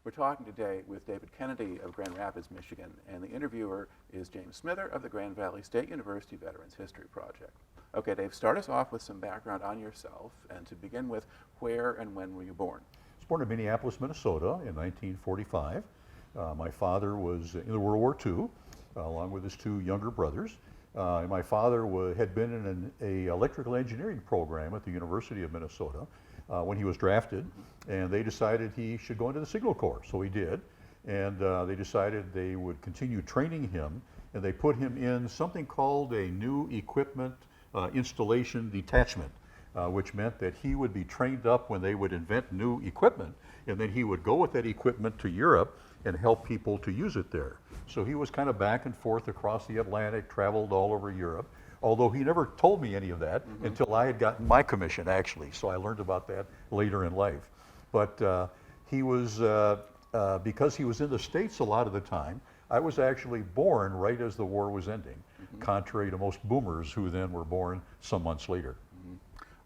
We're talking today with David Kennedy of Grand Rapids, Michigan, and the interviewer is James Smither of the Grand Valley State University Veterans History Project. Okay, Dave, start us off with some background on yourself, and to begin with, where and when were you born? I was born in Minneapolis, Minnesota in 1945. My father was in the World War II, along with his two younger brothers. And my father had been in an electrical engineering program at the University of Minnesota when he was drafted, and they decided he should go into the Signal Corps, so he did. And they decided they would continue training him, and they put him in something called a new equipment installation detachment, which meant that he would be trained up when they would invent new equipment, and then he would go with that equipment to Europe and help people to use it there. So he was kind of back and forth across the Atlantic, traveled all over Europe, although he never told me any of that until I had gotten my commission, actually. So I learned about that later in life. But he was, because he was in the States a lot of the time, I was actually born right as the war was ending, contrary to most boomers who then were born some months later.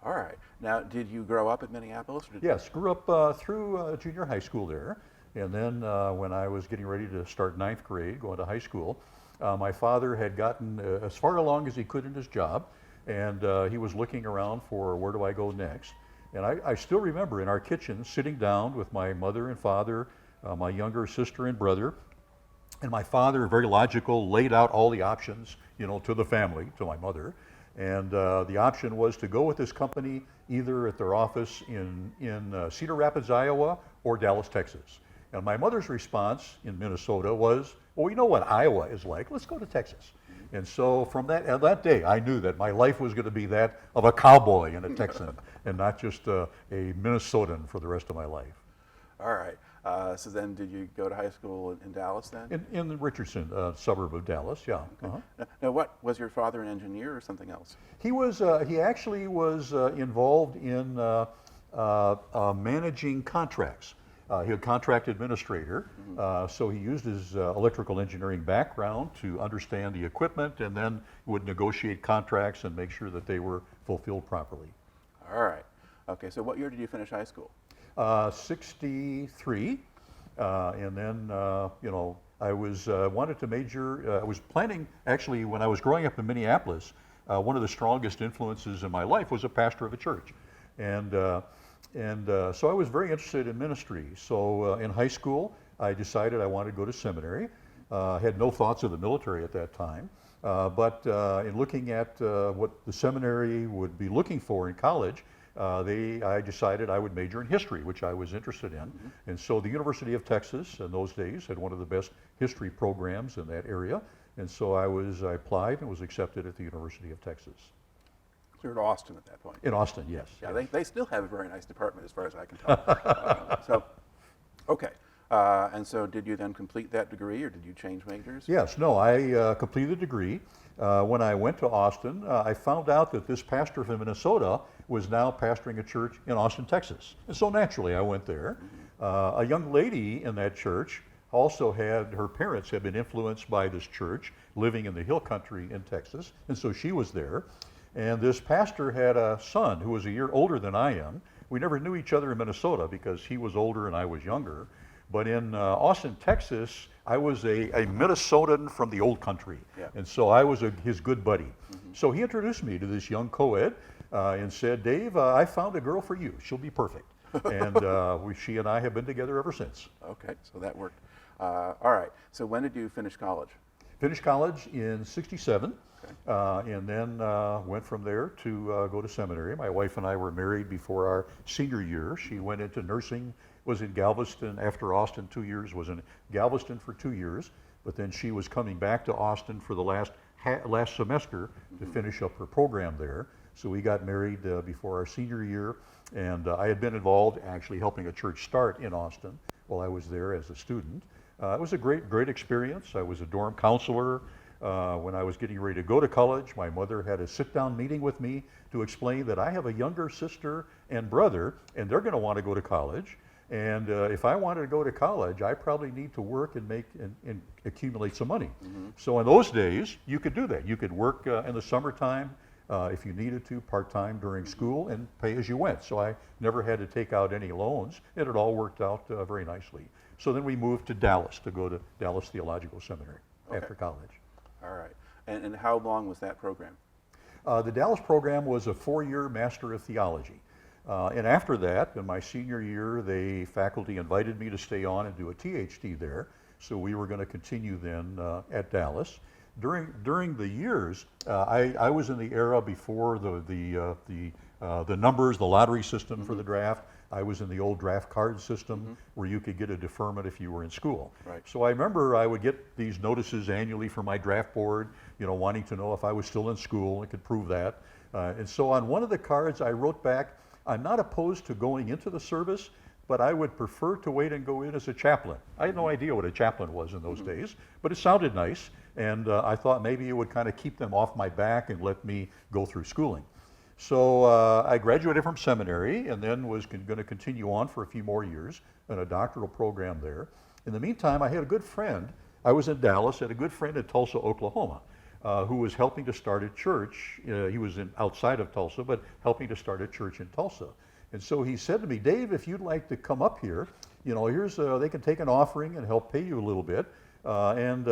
All right. Now, did you grow up in Minneapolis? Yes, grew up through junior high school there. And then when I was getting ready to start ninth grade, going to high school, my father had gotten as far along as he could in his job, and he was looking around for where do I go next. And I still remember in our kitchen sitting down with my mother and father, my younger sister and brother, and my father, very logical, laid out all the options, you know, to the family, to my mother. And the option was to go with this company either at their office in Cedar Rapids, Iowa, or Dallas, Texas. And my mother's response in Minnesota was, well, we know what Iowa is like. Let's go to Texas. And so from that day, I knew that my life was going to be that of a cowboy and a Texan, and not just a Minnesotan for the rest of my life. All right. So then did you go to high school in Dallas then? In the Richardson suburb of Dallas, yeah. Okay. Now, what, was your father an engineer or something else? He was, he actually was involved in managing contracts. He was a contract administrator, so he used his electrical engineering background to understand the equipment and then would negotiate contracts and make sure that they were fulfilled properly. All right. Okay, so what year did you finish high school? 63, and then, you know, I was wanted to major, I was planning, actually, when I was growing up in Minneapolis, one of the strongest influences in my life was a pastor of a church. And so I was very interested in ministry. So in high school, I decided I wanted to go to seminary. Had no thoughts of the military at that time. But in looking at what the seminary would be looking for in college, I decided I would major in history, which I was interested in. And so the University of Texas in those days had one of the best history programs in that area. And so I applied and was accepted at the University of Texas. You're at Austin at that point. In Austin, yes. Yeah, yes. They still have a very nice department as far as I can tell. Okay. And so did you then complete that degree or did you change majors? Yes, no, I completed the degree. When I went to Austin, I found out that this pastor from Minnesota was now pastoring a church in Austin, Texas. And so naturally I went there. A young lady in that church also her parents had been influenced by this church, living in the hill country in Texas, and so she was there. And this pastor had a son who was a year older than I am. We never knew each other in Minnesota because he was older and I was younger. But in Austin, Texas, I was a Minnesotan from the old country. Yeah. And so I was his good buddy. So he introduced me to this young co-ed and said, Dave, I found a girl for you. She'll be perfect. And she and I have been together ever since. Okay, so that worked. All right, so when did you finish college? Finished college in '67. And then went from there to go to seminary. My wife and I were married before our senior year. She went into nursing, was in Galveston after Austin 2 years, was in Galveston for 2 years, but then she was coming back to Austin for the last semester to finish up her program there. So we got married before our senior year, and I had been involved actually helping a church start in Austin while I was there as a student. It was a great experience. I was a dorm counselor. When I was getting ready to go to college, my mother had a sit-down meeting with me to explain that I have a younger sister and brother, and they're going to want to go to college. And if I wanted to go to college, I probably need to work and make and accumulate some money. So in those days, you could do that. You could work in the summertime if you needed to, part-time during school, and pay as you went. So I never had to take out any loans, and it all worked out very nicely. So then we moved to Dallas to go to Dallas Theological Seminary after college. All right. And how long was that program? The Dallas program was a 4-year Master of Theology. And after that, in my senior year, the faculty invited me to stay on and do a THD there. So we were going to continue then at Dallas. During the years, I was in the era before the numbers, the lottery system for the draft. I was in the old draft card system where you could get a deferment if you were in school. Right. So I remember I would get these notices annually from my draft board, wanting to know if I was still in school and could prove that. And so on one of the cards I wrote back, I'm not opposed to going into the service, but I would prefer to wait and go in as a chaplain. I had no idea what a chaplain was in those days, but it sounded nice, and I thought maybe it would kind of keep them off my back and let me go through schooling. So I graduated from seminary and then was going to continue on for a few more years in a doctoral program there. In the meantime, I had a good friend. I was in Dallas, had a good friend in Tulsa, Oklahoma, who was helping to start a church. He was outside of Tulsa, but helping to start a church in Tulsa. And so he said to me, Dave, if you'd like to come up here, they can take an offering and help pay you a little bit, and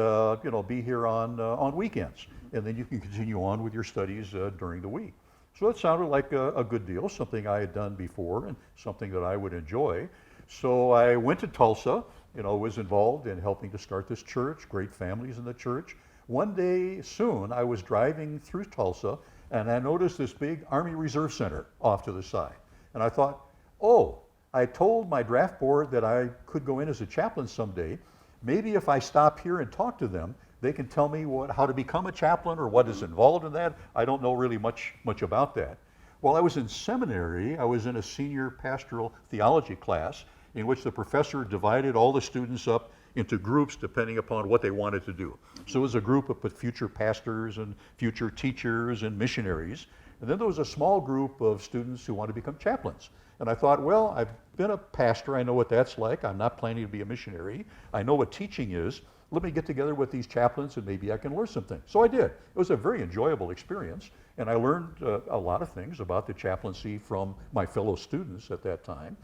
be here on weekends, and then you can continue on with your studies during the week. So it sounded like a good deal, something I had done before and something that I would enjoy. So I went to Tulsa, was involved in helping to start this church, great families in the church. One day soon, I was driving through Tulsa, and I noticed this big Army Reserve Center off to the side. And I thought, oh, I told my draft board that I could go in as a chaplain someday. Maybe if I stop here and talk to them, they can tell me how to become a chaplain or what is involved in that. I don't know really much about that. While I was in seminary, I was in a senior pastoral theology class in which the professor divided all the students up into groups depending upon what they wanted to do. So it was a group of future pastors and future teachers and missionaries. And then there was a small group of students who wanted to become chaplains. And I thought, well, I've been a pastor. I know what that's like. I'm not planning to be a missionary. I know what teaching is. Let me get together with these chaplains and maybe I can learn something. So I did. It was a very enjoyable experience. And I learned a lot of things about the chaplaincy from my fellow students at that time.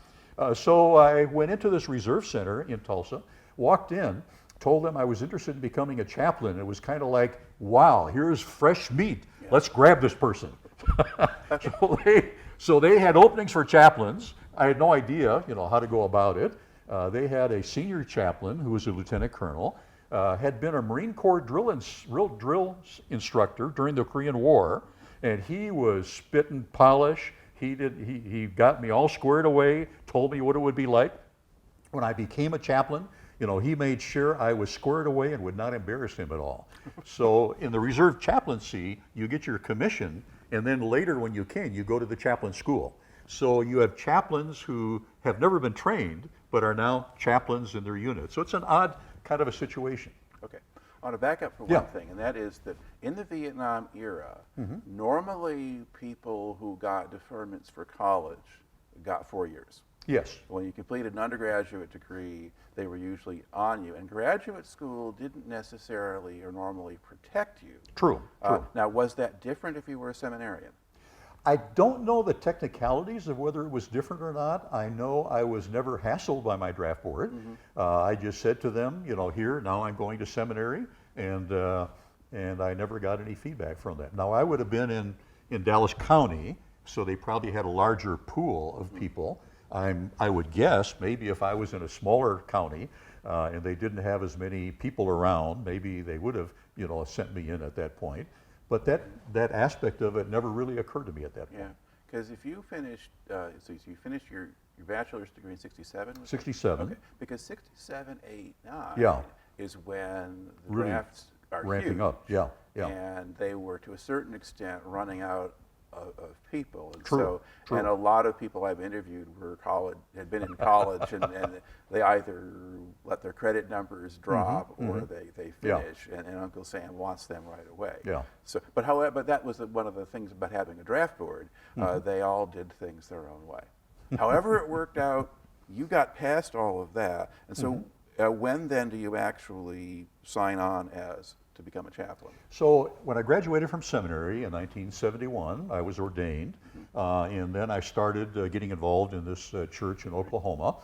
So I went into this reserve center in Tulsa, walked in, told them I was interested in becoming a chaplain. It was kind of like, wow, here's fresh meat. Yeah. Let's grab this person. So they had openings for chaplains. I had no idea, how to go about it. They had a senior chaplain who was a lieutenant colonel, had been a Marine Corps drill instructor during the Korean War, and he was spit and polish. He got me all squared away, told me what it would be like. When I became a chaplain, he made sure I was squared away and would not embarrass him at all. So in the reserve chaplaincy, you get your commission, and then later when you can, you go to the chaplain school. So you have chaplains who have never been trained, but are now chaplains in their unit. So it's an odd kind of a situation. Okay. I want to back up for one thing, and that is that in the Vietnam era, normally people who got deferments for college got 4 years. Yes. When you completed an undergraduate degree, they were usually on you. And graduate school didn't necessarily or normally protect you. True. Now, was that different if you were a seminarian? I don't know the technicalities of whether it was different or not. I know I was never hassled by my draft board. I just said to them, here, now I'm going to seminary, and I never got any feedback from that. Now, I would have been in Dallas County, so they probably had a larger pool of people. I would guess maybe if I was in a smaller county and they didn't have as many people around, maybe they would have, sent me in at that point. But that aspect of it never really occurred to me at that point. Yeah, because if you finished, so you finished your bachelor's degree in 67? 67. Okay, because 67, 8, 9 is when the really drafts are ramping huge. up, yeah. And they were, to a certain extent, running out of people. And True. And a lot of people I've interviewed had been in college, and they either let their credit numbers drop or they finish, and Uncle Sam wants them right away. Yeah. So, but that was one of the things about having a draft board. They all did things their own way. However it worked out, you got past all of that. And so when then do you actually sign on to become a chaplain? So when I graduated from seminary in 1971, I was ordained, and then I started getting involved in this church in Oklahoma.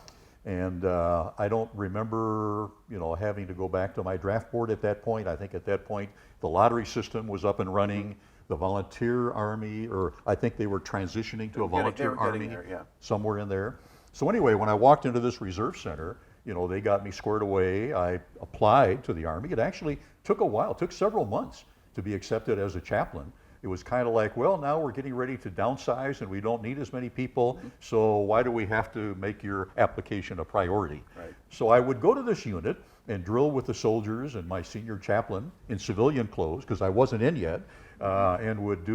And I don't remember, having to go back to my draft board at that point. I think at that point the lottery system was up and running. The volunteer army, or I think they were transitioning to a volunteer army there, yeah. somewhere in there. So anyway, when I walked into this reserve center, they got me squared away. I applied to the Army. It actually took a while, took several months to be accepted as a chaplain. It was kind of like, well, now we're getting ready to downsize and we don't need as many people, so why do we have to make your application a priority? Right. So I would go to this unit and drill with the soldiers and my senior chaplain in civilian clothes, because I wasn't in yet, and would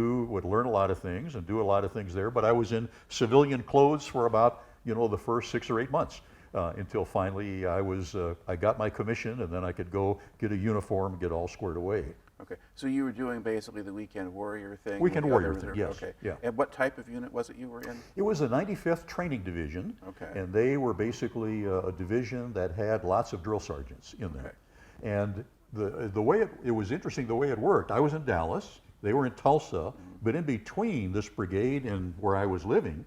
learn a lot of things and do a lot of things there. But I was in civilian clothes for about, the first 6 or 8 months. Until finally I got my commission, and then I could go get a uniform and get all squared away. Okay, so you were doing basically the weekend warrior thing? Weekend with the warrior other thing, reserve- yes. Okay. Yeah. And what type of unit was it you were in? It was the 95th Training Division, Okay. and they were basically a division that had lots of drill sergeants in there. Okay. And the way it was interesting the way it worked. I was in Dallas, they were in Tulsa, but in between this brigade and where I was living,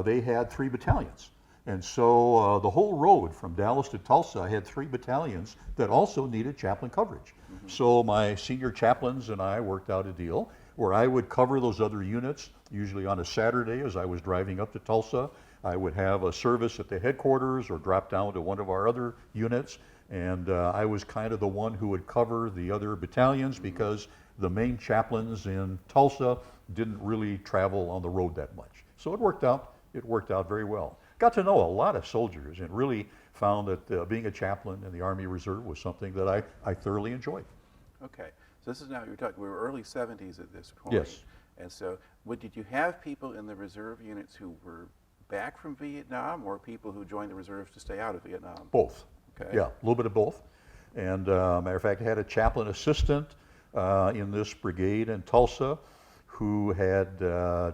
they had 3 battalions. And so the whole road from Dallas to Tulsa had 3 battalions that also needed chaplain coverage. So my senior chaplains and I worked out a deal where I would cover those other units, usually on a Saturday as I was driving up to Tulsa. I would have a service at the headquarters or drop down to one of our other units, and I was kind of the one who would cover the other battalions because the main chaplains in Tulsa didn't really travel on the road that much. So it worked out very well. Got to know a lot of soldiers and really found that being a chaplain in the Army Reserve was something that I thoroughly enjoyed. Okay, so this is now, we were early 70s at this point. Yes. And so did you have people in the reserve units who were back from Vietnam, or people who joined the reserves to stay out of Vietnam? Both. Okay. Yeah, a little bit of both. And matter of fact, I had a chaplain assistant in this brigade in Tulsa who had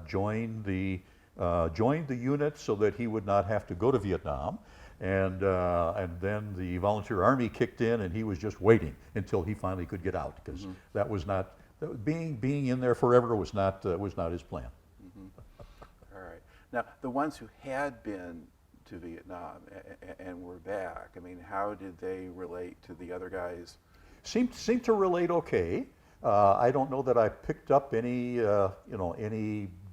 joined the unit so that he would not have to go to Vietnam. And then the volunteer army kicked in, and he was just waiting until he finally could get out, because that was not being in there forever was not his plan. All right. Now, the ones who had been to Vietnam and were back, I mean, how did they relate to the other guys? Seemed to relate okay. I don't know that I picked up any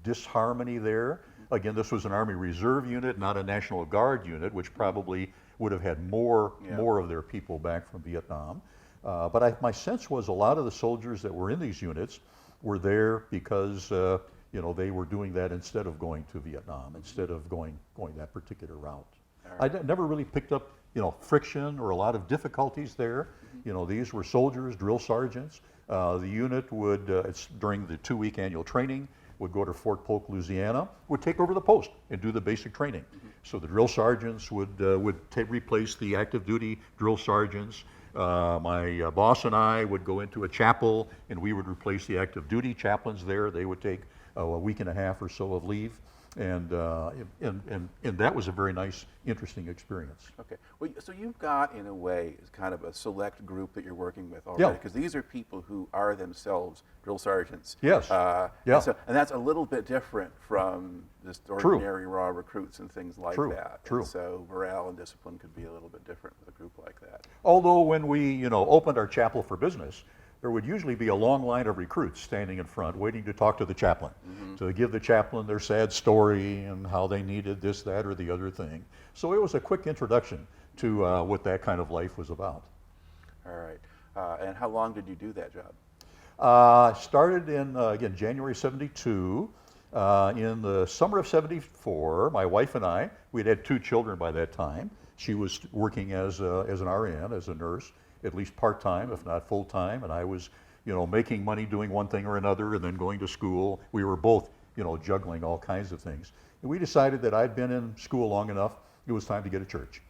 disharmony there. Again, this was an Army Reserve unit, not a National Guard unit, which probably would have had more of their people back from Vietnam. But my sense was a lot of the soldiers that were in these units were there because they were doing that instead of going to Vietnam, instead of going that particular route. Right. I never really picked up friction or a lot of difficulties there. These were soldiers, drill sergeants. The unit would, during the 2-week annual training, would go to Fort Polk, Louisiana, would take over the post and do the basic training. So the drill sergeants would replace the active duty drill sergeants. My boss and I would go into a chapel, and we would replace the active duty chaplains there. They would take a week and a half or so of leave. And that was a very nice, interesting experience. Okay. Well, so you've got, in a way, kind of a select group that you're working with already, because these are people who are themselves drill sergeants. Yes. And that's a little bit different from just ordinary raw recruits and things like that. True. And so morale and discipline could be a little bit different with a group like that. Although when we, opened our chapel for business, there would usually be a long line of recruits standing in front waiting to talk to the chaplain, to give the chaplain their sad story and how they needed this, that, or the other thing. So it was a quick introduction to what that kind of life was about. All right. And how long did you do that job? Started in, again, January 72. In the summer of 74, my wife and I, we'd had 2 children by that time. She was working as an RN, as a nurse, at least part-time, if not full-time, and I was, making money doing one thing or another and then going to school. We were both, juggling all kinds of things. And we decided that I'd been in school long enough, it was time to get a church.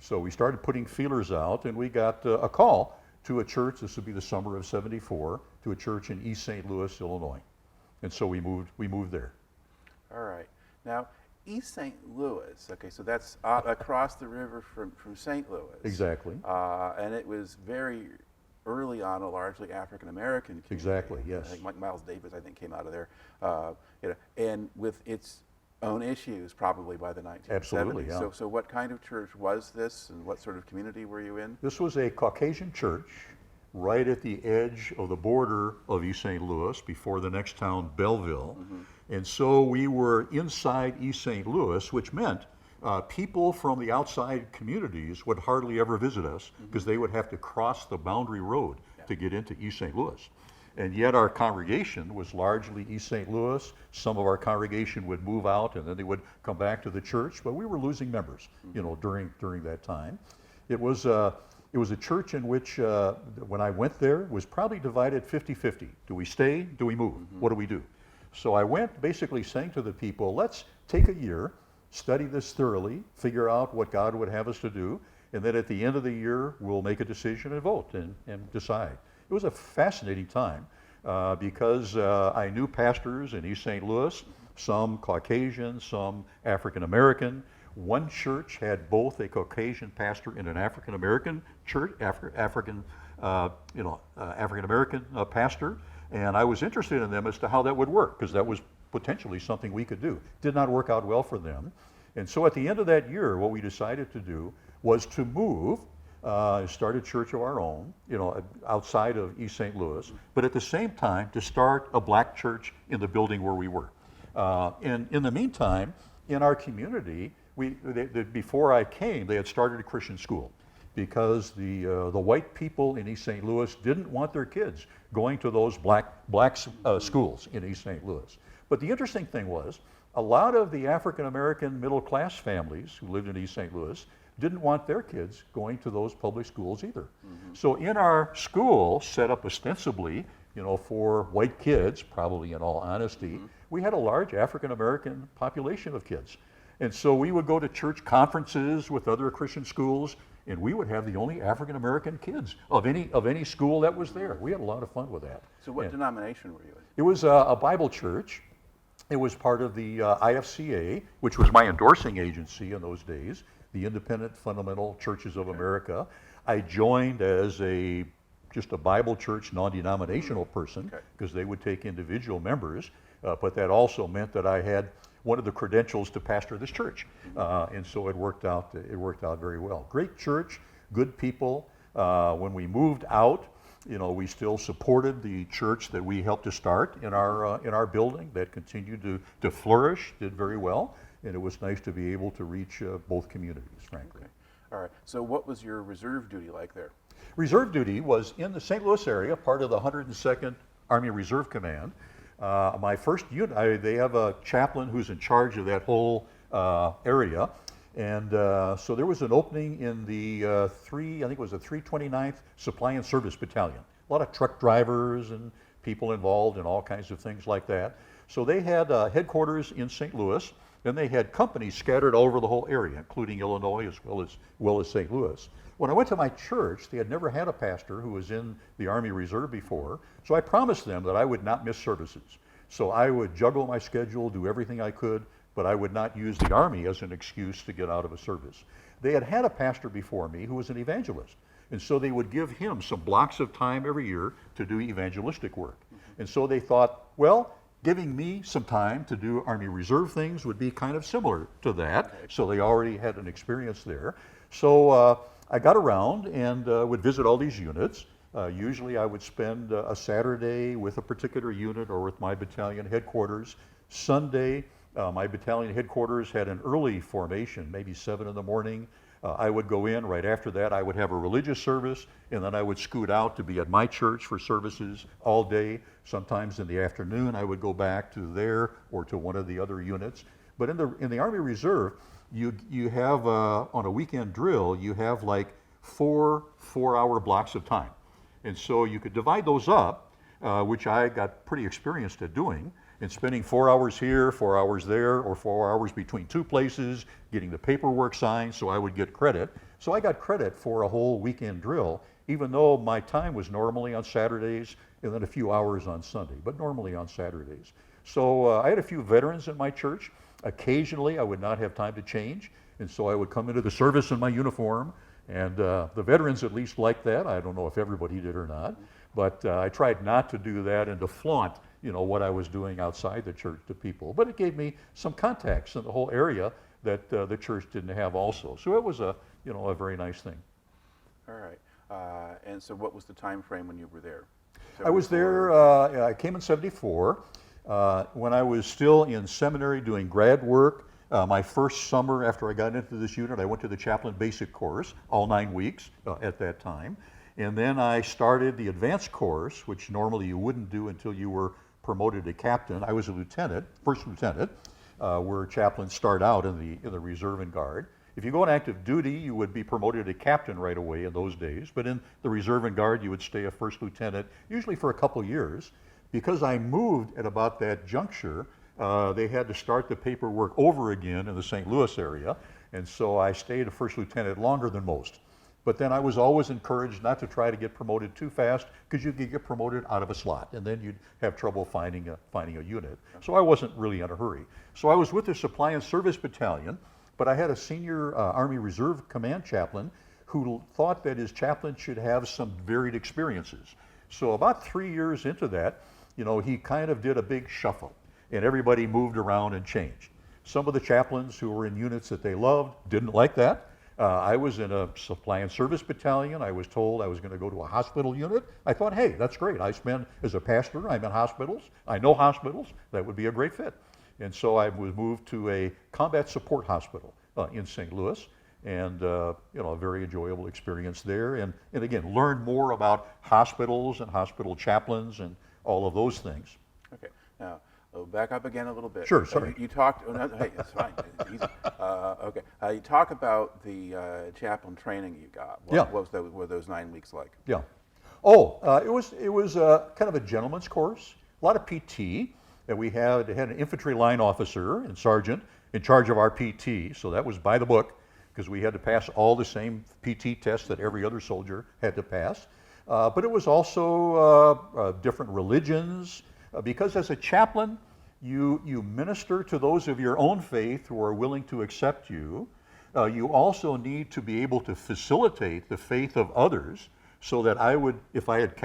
So we started putting feelers out, and we got a call to a church, this would be the summer of 74, to a church in East St. Louis, Illinois. And so we moved there. All right. Now, East St. Louis, okay, so that's across the river from St. Louis. Exactly. And it was very early on a largely African-American community. Exactly, yes. I think Miles Davis, came out of there. And with its own issues probably by the 1970s. Absolutely, yeah. So what kind of church was this, and what sort of community were you in? This was a Caucasian church right at the edge of the border of East St. Louis before the next town, Belleville. And so we were inside East St. Louis, which meant people from the outside communities would hardly ever visit us because they would have to cross the boundary road to get into East St. Louis. And yet our congregation was largely East St. Louis. Some of our congregation would move out and then they would come back to the church, but we were losing members, during that time. It was a church in which, when I went there, was probably divided 50-50. Do we stay? Do we move? What do we do? So I went basically saying to the people, let's take a year, study this thoroughly, figure out what God would have us to do, and then at the end of the year, we'll make a decision and vote and decide. It was a fascinating time because I knew pastors in East St. Louis, some Caucasian, some African American. One church had both a Caucasian pastor and an African American church, African American pastor, and I was interested in them as to how that would work because that was potentially something we could do. Did not work out well for them, and so at the end of that year, what we decided to do was to move. Start a church of our own, outside of East St. Louis, but at the same time to start a black church in the building where we were. And in the meantime, in our community, before I came, they had started a Christian school because the white people in East St. Louis didn't want their kids going to those black schools in East St. Louis. But the interesting thing was, a lot of the African American middle class families who lived in East St. Louis didn't want their kids going to those public schools either. So in our school, set up ostensibly, for white kids, probably in all honesty, we had a large African American population of kids. And so we would go to church conferences with other Christian schools, and we would have the only African American kids of any school that was there. We had a lot of fun with that. So what denomination were you in? It was a Bible church. It was part of the IFCA, which was my endorsing agency in those days, the Independent Fundamental Churches of America. I joined as just a Bible church non-denominational person because they would take individual members, but that also meant that I had one of the credentials to pastor this church, and so it worked out very well. Great church, good people. When we moved out, we still supported the church that we helped to start in our building. That continued to flourish, did very well. And it was nice to be able to reach both communities, frankly. Okay. All right. So what was your reserve duty like there? Reserve duty was in the St. Louis area, part of the 102nd Army Reserve Command. My first unit, they have a chaplain who's in charge of that whole area. And so there was an opening in the I think it was the 329th Supply and Service Battalion. A lot of truck drivers and people involved in all kinds of things like that. So they had headquarters in St. Louis. Then they had companies scattered all over the whole area, including Illinois as well as St. Louis. When I went to my church, they had never had a pastor who was in the Army Reserve before, so I promised them that I would not miss services. So I would juggle my schedule, do everything I could, but I would not use the Army as an excuse to get out of a service. They had had a pastor before me who was an evangelist, and so they would give him some blocks of time every year to do evangelistic work. And so they thought, well, giving me some time to do Army Reserve things would be kind of similar to that. So they already had an experience there. So I got around and would visit all these units. Usually I would spend a Saturday with a particular unit or with my battalion headquarters. Sunday, my battalion headquarters had an early formation, maybe 7 in the morning. I would go in. Right after that, I would have a religious service, and then I would scoot out to be at my church for services all day. Sometimes in the afternoon, I would go back to there or to one of the other units. But in the Army Reserve, you have on a weekend drill, you have like 4-hour blocks of time, and so you could divide those up, which I got pretty experienced at doing. And spending 4 hours here, 4 hours there, or 4 hours between two places, getting the paperwork signed so I would get credit. So I got credit for a whole weekend drill, even though my time was normally on Saturdays and then a few hours on Sunday, but normally on Saturdays. So I had a few veterans in my church. Occasionally I would not have time to change, and so I would come into the service in my uniform, and the veterans at least liked that. I don't know if everybody did or not, but I tried not to do that and to flaunt what I was doing outside the church to people. But it gave me some contacts in the whole area that the church didn't have also. So it was a very nice thing. All right. And so what was the time frame when you were there? I was there, I came in 74. When I was still in seminary doing grad work, my first summer after I got into this unit, I went to the chaplain basic course, all 9 weeks at that time. And then I started the advanced course, which normally you wouldn't do until you were promoted to captain. I was a lieutenant, first lieutenant, where chaplains start out in the reserve and guard. If you go on active duty, you would be promoted to captain right away in those days. But in the reserve and guard, you would stay a first lieutenant, usually for a couple of years. Because I moved at about that juncture, they had to start the paperwork over again in the St. Louis area. And so I stayed a first lieutenant longer than most. But then I was always encouraged not to try to get promoted too fast, because you could get promoted out of a slot, and then you'd have trouble finding a unit. So I wasn't really in a hurry. So I was with the Supply and Service Battalion, but I had a senior Army Reserve Command chaplain who thought that his chaplain should have some varied experiences. So about 3 years into that, he kind of did a big shuffle, and everybody moved around and changed. Some of the chaplains who were in units that they loved didn't like that. I was in a supply and service battalion. I was told I was going to go to a hospital unit. I thought, hey, that's great. As a pastor, I'm in hospitals. I know hospitals. That would be a great fit. And so I was moved to a combat support hospital in St. Louis, and a very enjoyable experience there. And again, learned more about hospitals and hospital chaplains and all of those things. Okay. Now, back up again a little bit. Sure, sorry. You talked, no, hey, it's fine, it's easy. Okay, you talk about the chaplain training you got. What were those 9 weeks like? Yeah. Oh, it was kind of a gentleman's course, a lot of PT, and we had an infantry line officer and sergeant in charge of our PT, so that was by the book, because we had to pass all the same PT tests that every other soldier had to pass. But it was also different religions, because as a chaplain, you minister to those of your own faith who are willing to accept you. You also need to be able to facilitate the faith of others, so that if I had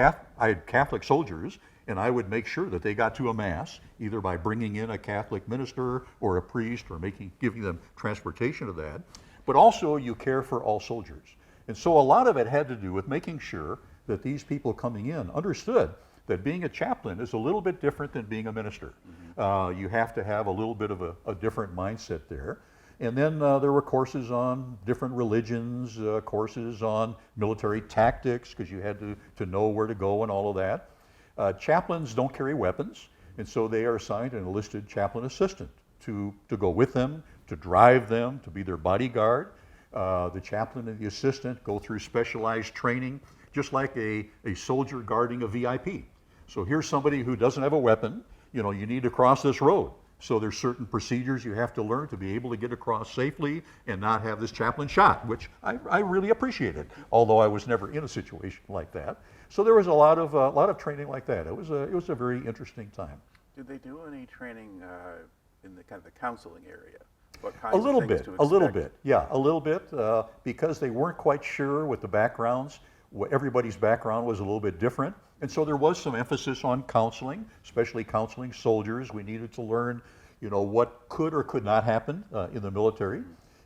Catholic soldiers, and I would make sure that they got to a mass, either by bringing in a Catholic minister or a priest, or giving them transportation of that. But also you care for all soldiers. And so a lot of it had to do with making sure that these people coming in understood that being a chaplain is a little bit different than being a minister. Mm-hmm. You have to have a little bit of a different mindset there. And then there were courses on different religions, courses on military tactics, because you had to know where to go and all of that. Chaplains don't carry weapons, and so they are assigned an enlisted chaplain assistant to go with them, to drive them, to be their bodyguard. The chaplain and the assistant go through specialized training, just like a soldier guarding a VIP. So here's somebody who doesn't have a weapon. You need to cross this road. So there's certain procedures you have to learn to be able to get across safely and not have this chaplain shot, which I really appreciated, although I was never in a situation like that. So there was a lot of training like that. It was a very interesting time. Did they do any training in the kind of the counseling area? What A little bit, yeah, a little bit, because they weren't quite sure with the backgrounds. Everybody's background was a little bit different, and so there was some emphasis on counseling, especially counseling soldiers. We needed to learn, what could or could not happen in the military.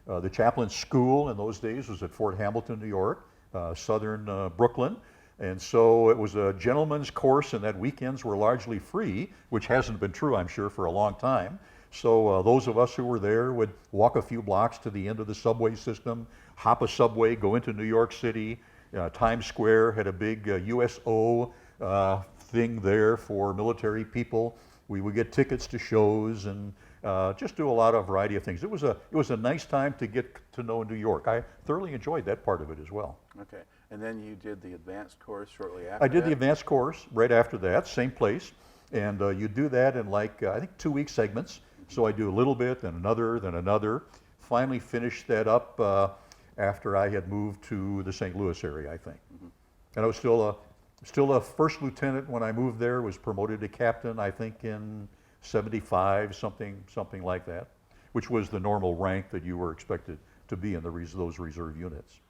The chaplain school in those days was at Fort Hamilton, New York, southern Brooklyn, and so it was a gentleman's course, and that weekends were largely free, which hasn't been true, I'm sure, for a long time. So those of us who were there would walk a few blocks to the end of the subway system, hop a subway, go into New York City. Times Square had a big USO thing there for military people. We would get tickets to shows and just do a lot of variety of things. It was a nice time to get to know New York. I thoroughly enjoyed that part of it as well. Okay, and then you did the advanced course shortly after I did the advanced course right after that, same place. And you do that in I think 2-week segments. So I do a little bit, then another, then another. Finally finished that up after I had moved to the St. Louis area, I think. Mm-hmm. And I was still a first lieutenant when I moved there, was promoted to captain, I think in 75, something like that, which was the normal rank that you were expected to be in those reserve units.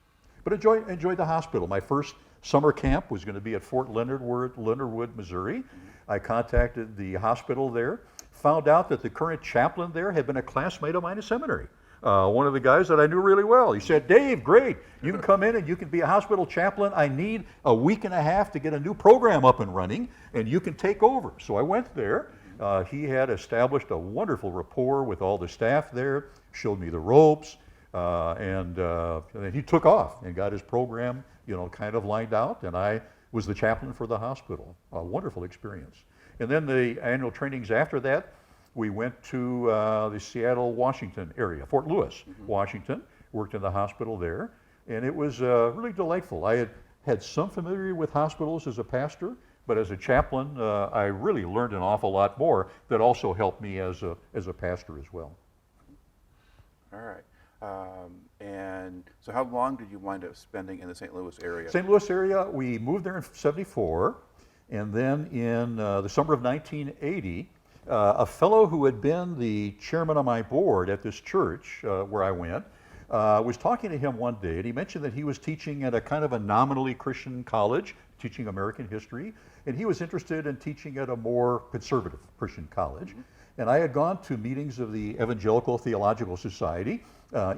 but enjoyed the hospital. My first summer camp was going to be at Fort Leonard Wood, Missouri. I contacted the hospital there, found out that the current chaplain there had been a classmate of mine in seminary. One of the guys that I knew really well. He said, Dave, great, you can come in and you can be a hospital chaplain. I need a week and a half to get a new program up and running, and you can take over. So I went there. He had established a wonderful rapport with all the staff there, showed me the ropes, and then he took off and got his program, kind of lined out, and I was the chaplain for the hospital. A wonderful experience. And then the annual trainings after that, we went to the Seattle, Washington area, Fort Lewis, Washington, worked in the hospital there, and it was really delightful. I had some familiarity with hospitals as a pastor, but as a chaplain, I really learned an awful lot more that also helped me as a pastor as well. All right. And so how long did you wind up spending in the St. Louis area? St. Louis area, we moved there in '74, and then in the summer of 1980, a fellow who had been the chairman of my board at this church where I went was talking to him one day, and he mentioned that he was teaching at a kind of a nominally Christian college, teaching American history, and he was interested in teaching at a more conservative Christian college. And I had gone to meetings of the Evangelical Theological Society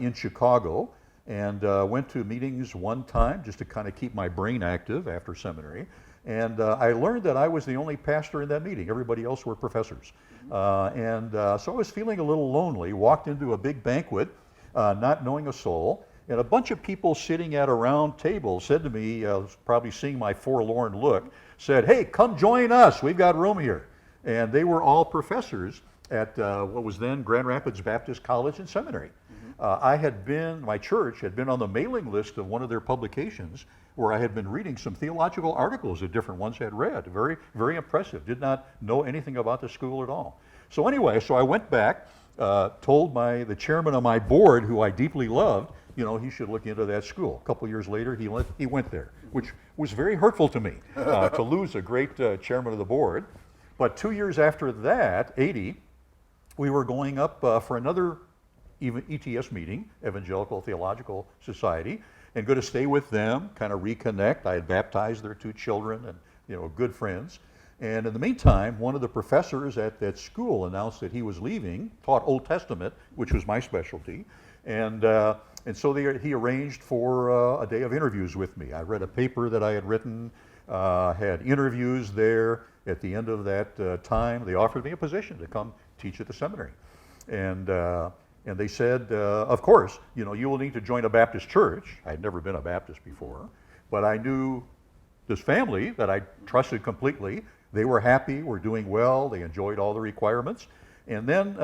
in Chicago, and went to meetings one time just to kind of keep my brain active after seminary. And I learned that I was the only pastor in that meeting. Everybody else were professors. So I was feeling a little lonely, walked into a big banquet, not knowing a soul, and a bunch of people sitting at a round table said to me, probably seeing my forlorn look, said, hey, come join us, we've got room here. And they were all professors at what was then Grand Rapids Baptist College and Seminary. My church had been on the mailing list of one of their publications where I had been reading some theological articles that different ones had read. Very, very impressive. Did not know anything about the school at all. So anyway, I went back, told the chairman of my board, who I deeply loved, he should look into that school. A couple years later, he went there, which was very hurtful to me, to lose a great chairman of the board. But 2 years after that, '80, we were going up for another even ETS meeting, Evangelical Theological Society, and going to stay with them, kind of reconnect. I had baptized their 2 children and, good friends. And in the meantime, one of the professors at that school announced that he was leaving, taught Old Testament, which was my specialty. And so he arranged for a day of interviews with me. I read a paper that I had written, had interviews there. At the end of that time, they offered me a position to come teach at the seminary. And they said, of course, you will need to join a Baptist church. I had never been a Baptist before, but I knew this family that I trusted completely. They were happy, were doing well, they enjoyed all the requirements. And then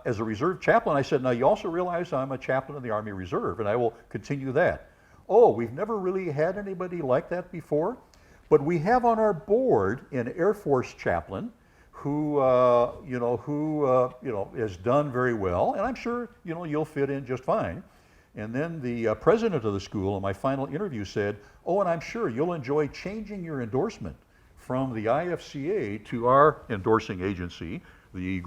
as a reserve chaplain, I said, now you also realize I'm a chaplain in the Army Reserve, and I will continue that. Oh, we've never really had anybody like that before, but we have on our board an Air Force chaplain who has done very well, and I'm sure you'll fit in just fine. And then the president of the school in my final interview said, oh, and I'm sure you'll enjoy changing your endorsement from the IFCA to our endorsing agency, the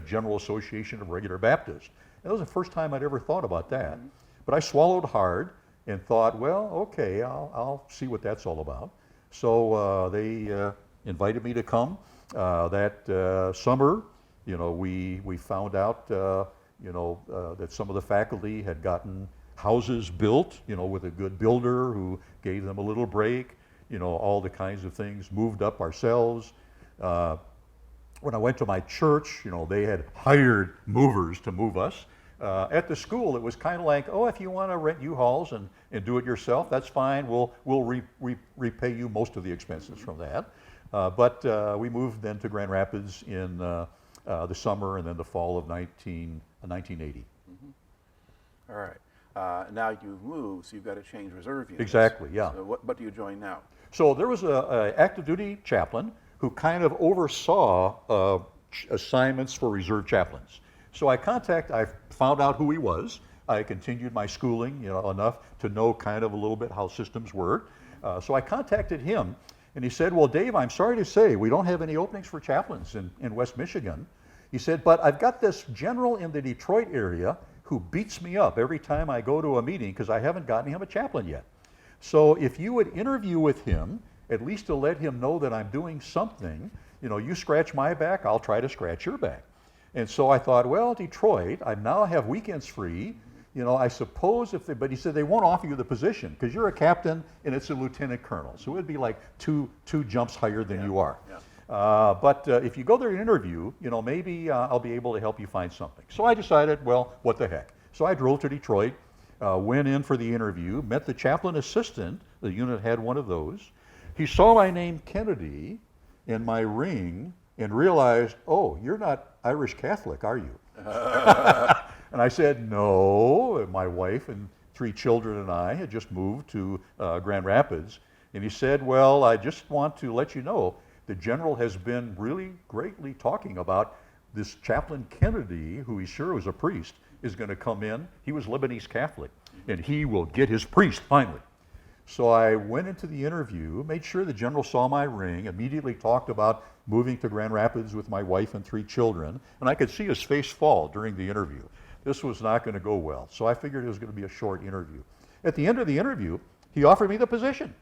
General Association of Regular Baptists. And that was the first time I'd ever thought about that. But I swallowed hard and thought, well, okay, I'll see what that's all about. So they invited me to come. That summer, we found out, that some of the faculty had gotten houses built, with a good builder who gave them a little break, all the kinds of things, moved up ourselves. When I went to my church, they had hired movers to move us. At the school, it was kind of like, oh, if you want to rent U-Hauls and do it yourself, that's fine. We'll repay you most of the expenses from that. But we moved then to Grand Rapids in the summer and then the fall of 1980. All right. Now you've moved, so you've got to change reserve units. Exactly, yeah. So what do you join now? So there was an active duty chaplain who kind of oversaw assignments for reserve chaplains. So I found out who he was. I continued my schooling, enough to know kind of a little bit how systems work. So I contacted him, and he said, well, Dave, I'm sorry to say we don't have any openings for chaplains in West Michigan. He said, but I've got this general in the Detroit area who beats me up every time I go to a meeting because I haven't gotten him a chaplain yet. So if you would interview with him, at least to let him know that I'm doing something, you scratch my back, I'll try to scratch your back. And so I thought, well, Detroit, I now have weekends free. I suppose but he said they won't offer you the position because you're a captain and it's a lieutenant colonel. So it would be like two jumps higher than you are. Yeah. But if you go there and interview, maybe I'll be able to help you find something. So I decided, well, what the heck. So I drove to Detroit, went in for the interview, met the chaplain assistant. The unit had one of those. He saw my name, Kennedy, in my ring and realized, oh, you're not Irish Catholic, are you? And I said, no. My wife and 3 children and I had just moved to Grand Rapids. And he said, well, I just want to let you know the general has been really greatly talking about this chaplain Kennedy, who he's sure was a priest, is going to come in. He was Lebanese Catholic, and he will get his priest finally. So I went into the interview, made sure the general saw my ring, immediately talked about moving to Grand Rapids with my wife and 3 children, and I could see his face fall during the interview. This was not going to go well, so I figured it was going to be a short interview. At the end of the interview, he offered me the position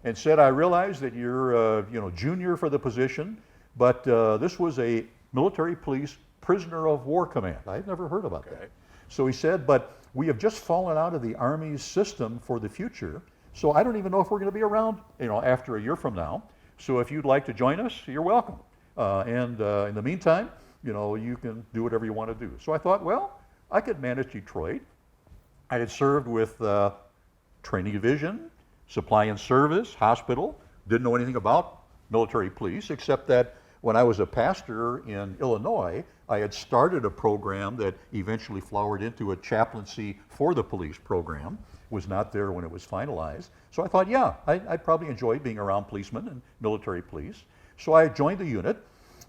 and said, I realize that you're junior for the position, but this was a military police prisoner of war command. I'd never heard about that. So he said, but we have just fallen out of the Army's system for the future, so I don't even know if we're going to be around after a year from now. So if you'd like to join us, you're welcome. And in the meantime, you can do whatever you want to do. So I thought, well, I could manage Detroit. I had served with training division, supply and service, hospital. Didn't know anything about military police, except that when I was a pastor in Illinois, I had started a program that eventually flowered into a chaplaincy for the police program. Was not there when it was finalized. So I thought, yeah, I'd probably enjoy being around policemen and military police. So I joined the unit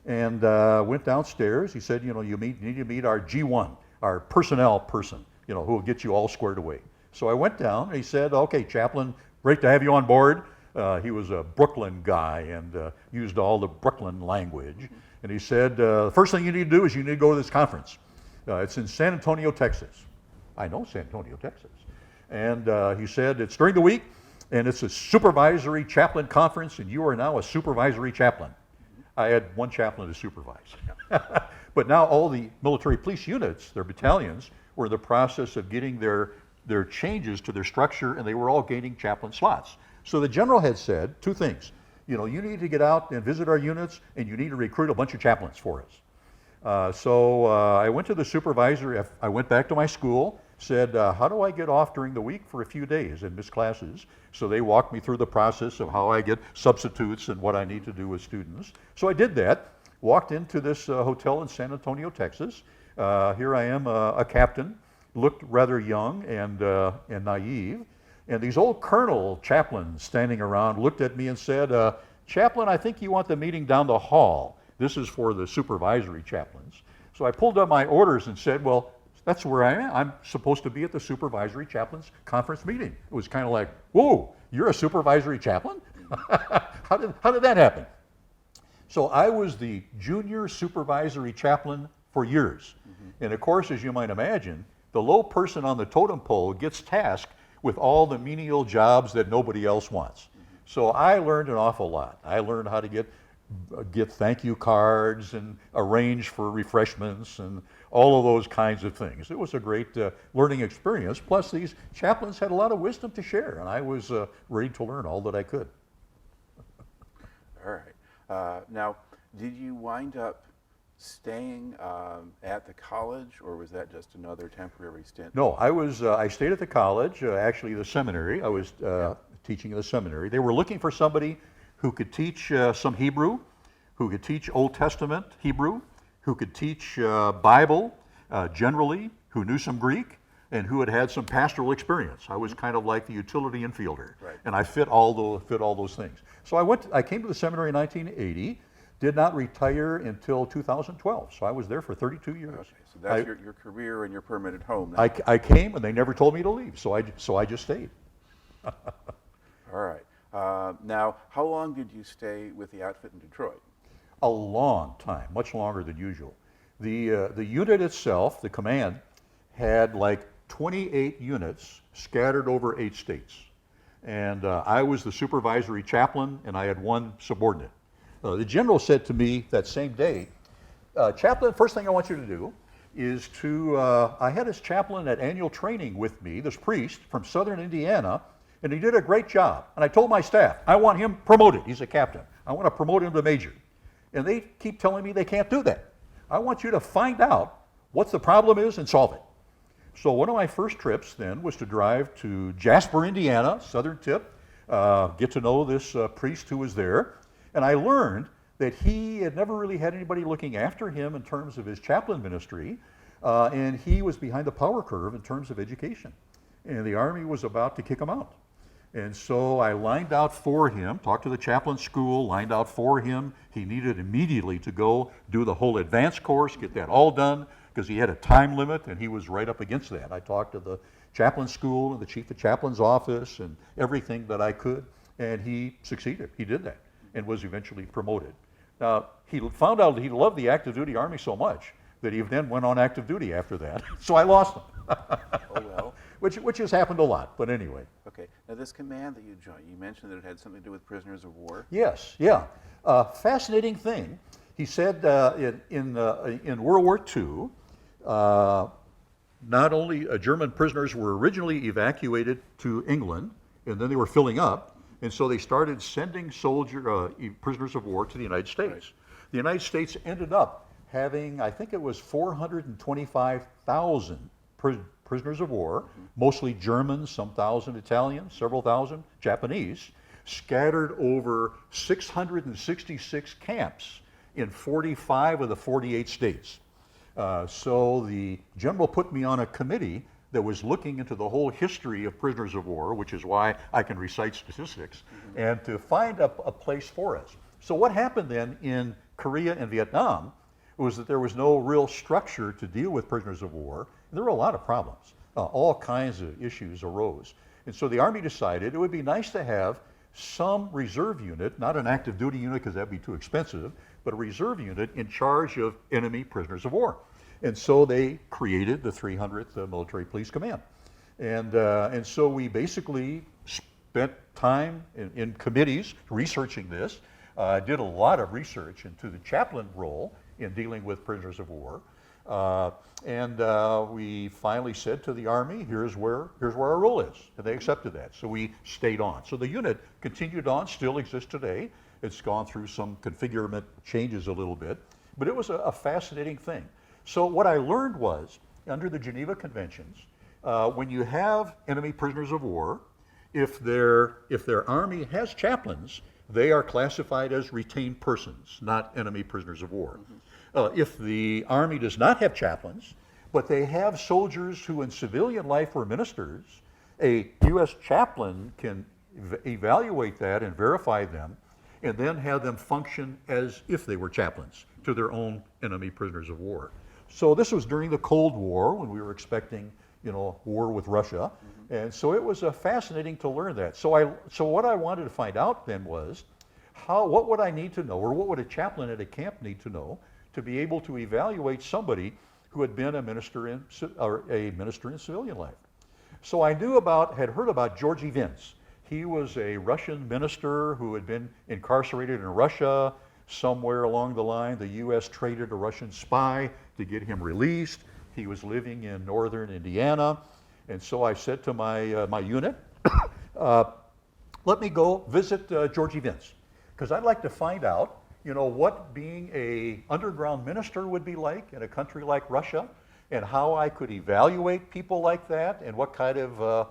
and went downstairs. He said, you need to meet our G1, our personnel person, who will get you all squared away. So I went down and he said, okay, chaplain, great to have you on board. He was a Brooklyn guy and used all the Brooklyn language. And he said, the first thing you need to do is you need to go to this conference. It's in San Antonio, Texas. I know San Antonio, Texas. And he said, it's during the week, and it's a supervisory chaplain conference, and you are now a supervisory chaplain. I had one chaplain to supervise. But now all the military police units, their battalions, were in the process of getting their changes to their structure, and they were all gaining chaplain slots. So the general had said 2 things. You need to get out and visit our units, and you need to recruit a bunch of chaplains for us. So I went to the supervisor. I went back to my school, said, how do I get off during the week for a few days and miss classes? So they walked me through the process of how I get substitutes and what I need to do with students. So I did that, walked into this hotel in San Antonio, Texas. Here I am, a captain, looked rather young and naive. And these old colonel chaplains standing around looked at me and said, Chaplain, I think you want the meeting down the hall. This is for the supervisory chaplains. So I pulled up my orders and said, well, that's where I am. I'm supposed to be at the supervisory chaplains conference meeting. It was kind of like, whoa, you're a supervisory chaplain? How did that happen? So I was the junior supervisory chaplain for years. And of course, as you might imagine, the low person on the totem pole gets tasked with all the menial jobs that nobody else wants. So I learned an awful lot. I learned how to get thank you cards and arrange for refreshments and all of those kinds of things. It was a great learning experience. Plus, these chaplains had a lot of wisdom to share, and I was ready to learn all that I could. All right. Now, did you wind up staying at the college, or was that just another temporary stint? No, I stayed at the college, actually the seminary. I was teaching in the seminary. They were looking for somebody who could teach some Hebrew, who could teach Old Testament Hebrew, who could teach Bible generally, who knew some Greek, and who had had some pastoral experience. I was kind of like the utility infielder, and I fit all those things. So I came to the seminary in 1980. Did not retire until 2012, so I was there for 32 years. Okay, so that's your career and your permanent home now. I came, and they never told me to leave, so I just stayed. All right. Now, how long did you stay with the outfit in Detroit? A long time, much longer than usual. The unit itself, the command, had like 28 units scattered over 8 states. And I was the supervisory chaplain, and I had one subordinate. The general said to me that same day, chaplain, first thing I want you to do is I had this chaplain at annual training with me, this priest from southern Indiana, and he did a great job. And I told my staff, I want him promoted. He's a captain. I want to promote him to major. And they keep telling me they can't do that. I want you to find out what the problem is and solve it. So one of my first trips then was to drive to Jasper, Indiana, southern tip, get to know this priest who was there. And I learned that he had never really had anybody looking after him in terms of his chaplain ministry, and he was behind the power curve in terms of education. And the Army was about to kick him out. And so I lined out for him, talked to the chaplain school, lined out for him. He needed immediately to go do the whole advanced course, get that all done, because he had a time limit, and he was right up against that. I talked to the chaplain school and the chief of chaplain's office and everything that I could, and he succeeded. He did that and was eventually promoted. Now, he found out that he loved the active duty Army so much that he then went on active duty after that. So I lost him. Oh, well. Which has happened a lot, but anyway. Okay. Now, this command that you joined, you mentioned that it had something to do with prisoners of war. Yes, yeah. Fascinating thing. He said in World War II, not only German prisoners were originally evacuated to England, and then they were filling up, and so they started sending prisoners of war to the United States. Right. The United States ended up having, I think it was 425,000 prisoners of war, mostly Germans, some thousand Italians, several thousand Japanese, scattered over 666 camps in 45 of the 48 states. So the general put me on a committee that was looking into the whole history of prisoners of war, which is why I can recite statistics, and to find a place for us. So what happened then in Korea and Vietnam was that there was no real structure to deal with prisoners of war. There were a lot of problems. All kinds of issues arose. And so the Army decided it would be nice to have some reserve unit, not an active duty unit because that'd be too expensive, but a reserve unit in charge of enemy prisoners of war. And so they created the 300th Military Police Command. And so we basically spent time in committees researching this, did a lot of research into the chaplain role in dealing with prisoners of war. And we finally said to the Army, here's where our role is. And they accepted that. So we stayed on. So the unit continued on, still exists today. It's gone through some configurement changes a little bit. But it was a fascinating thing. So what I learned was, under the Geneva Conventions, when you have enemy prisoners of war, if their Army has chaplains, they are classified as retained persons, not enemy prisoners of war. If the Army does not have chaplains, but they have soldiers who in civilian life were ministers, a U.S. chaplain can evaluate that and verify them, and then have them function as if they were chaplains to their own enemy prisoners of war. So this was during the Cold War when we were expecting, war with Russia. And so it was fascinating to learn that. So what I wanted to find out then was what would I need to know, or what would a chaplain at a camp need to know to be able to evaluate somebody who had been a minister in civilian life. So I had heard about Georgy Vince. He was a Russian minister who had been incarcerated in Russia. Somewhere along the line, the U.S. traded a Russian spy to get him released. He was living in northern Indiana. And so I said to my unit, let me go visit Georgy Vince, because I'd like to find out, what being an underground minister would be like in a country like Russia, and how I could evaluate people like that, and what kind of,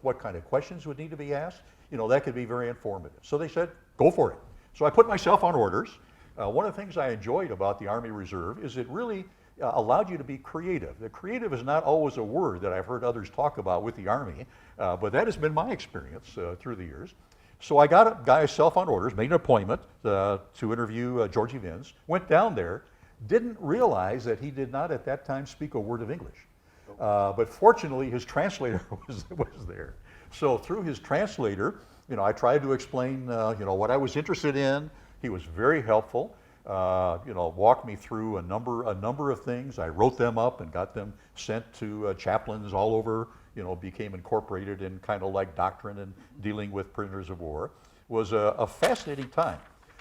what kind of questions would need to be asked. That could be very informative. So they said, go for it. So I put myself on orders. One of the things I enjoyed about the Army Reserve is it really allowed you to be creative. The creative is not always a word that I've heard others talk about with the Army, but that has been my experience through the years. So I got myself on orders, made an appointment to interview Georgy Vince, went down there, didn't realize that he did not at that time speak a word of English. But fortunately, his translator was there. So through his translator, I tried to explain, what I was interested in. He was very helpful. Walked me through a number of things. I wrote them up and got them sent to chaplains all over, became incorporated in kind of like doctrine and dealing with prisoners of war, was a fascinating time.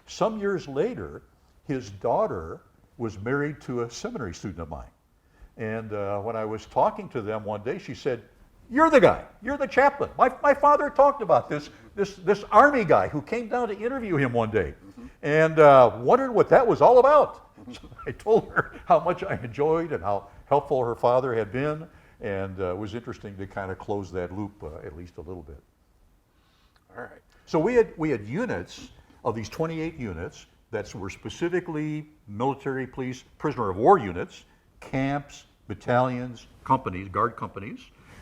Some years later, his daughter was married to a seminary student of mine. And when I was talking to them one day, she said, "You're the guy, you're the chaplain. My father talked about this Army guy who came down to interview him one day and wondered what that was all about." So I told her how much I enjoyed and how helpful her father had been, and it was interesting to kind of close that loop at least a little bit. All right. So we had units of these 28 units that were specifically military, police, prisoner of war units, camps, battalions, companies, guard companies,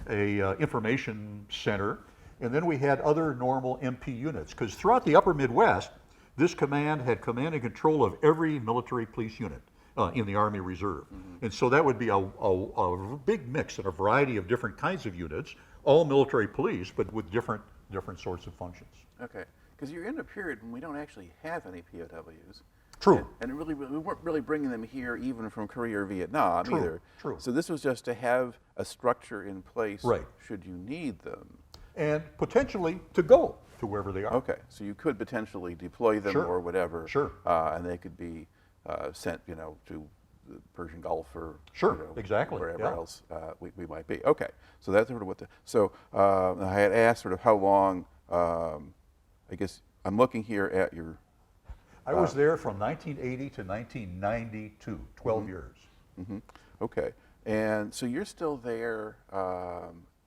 a information center, and then we had other normal MP units. Because throughout the upper Midwest, this command had command and control of every military police unit in the Army Reserve. Mm-hmm. And so that would be a big mix and a variety of different kinds of units, all military police, but with different sorts of functions. Okay, because you're in a period when we don't actually have any POWs. True. And really, we weren't really bringing them here even from Korea or Vietnam either. True. So this was just to have a structure in place right. should you need them. And potentially to go to wherever they are. Okay, so you could potentially deploy them Sure. or whatever. Sure. And they could be sent, to the Persian Gulf or sure. Exactly. wherever yeah. else we might be. Okay, so that's sort of what I had asked sort of how long, I guess I'm looking here at your... I was there from 1980 to 1992, 12 mm-hmm. years. Mm-hmm. Okay, and so you're still there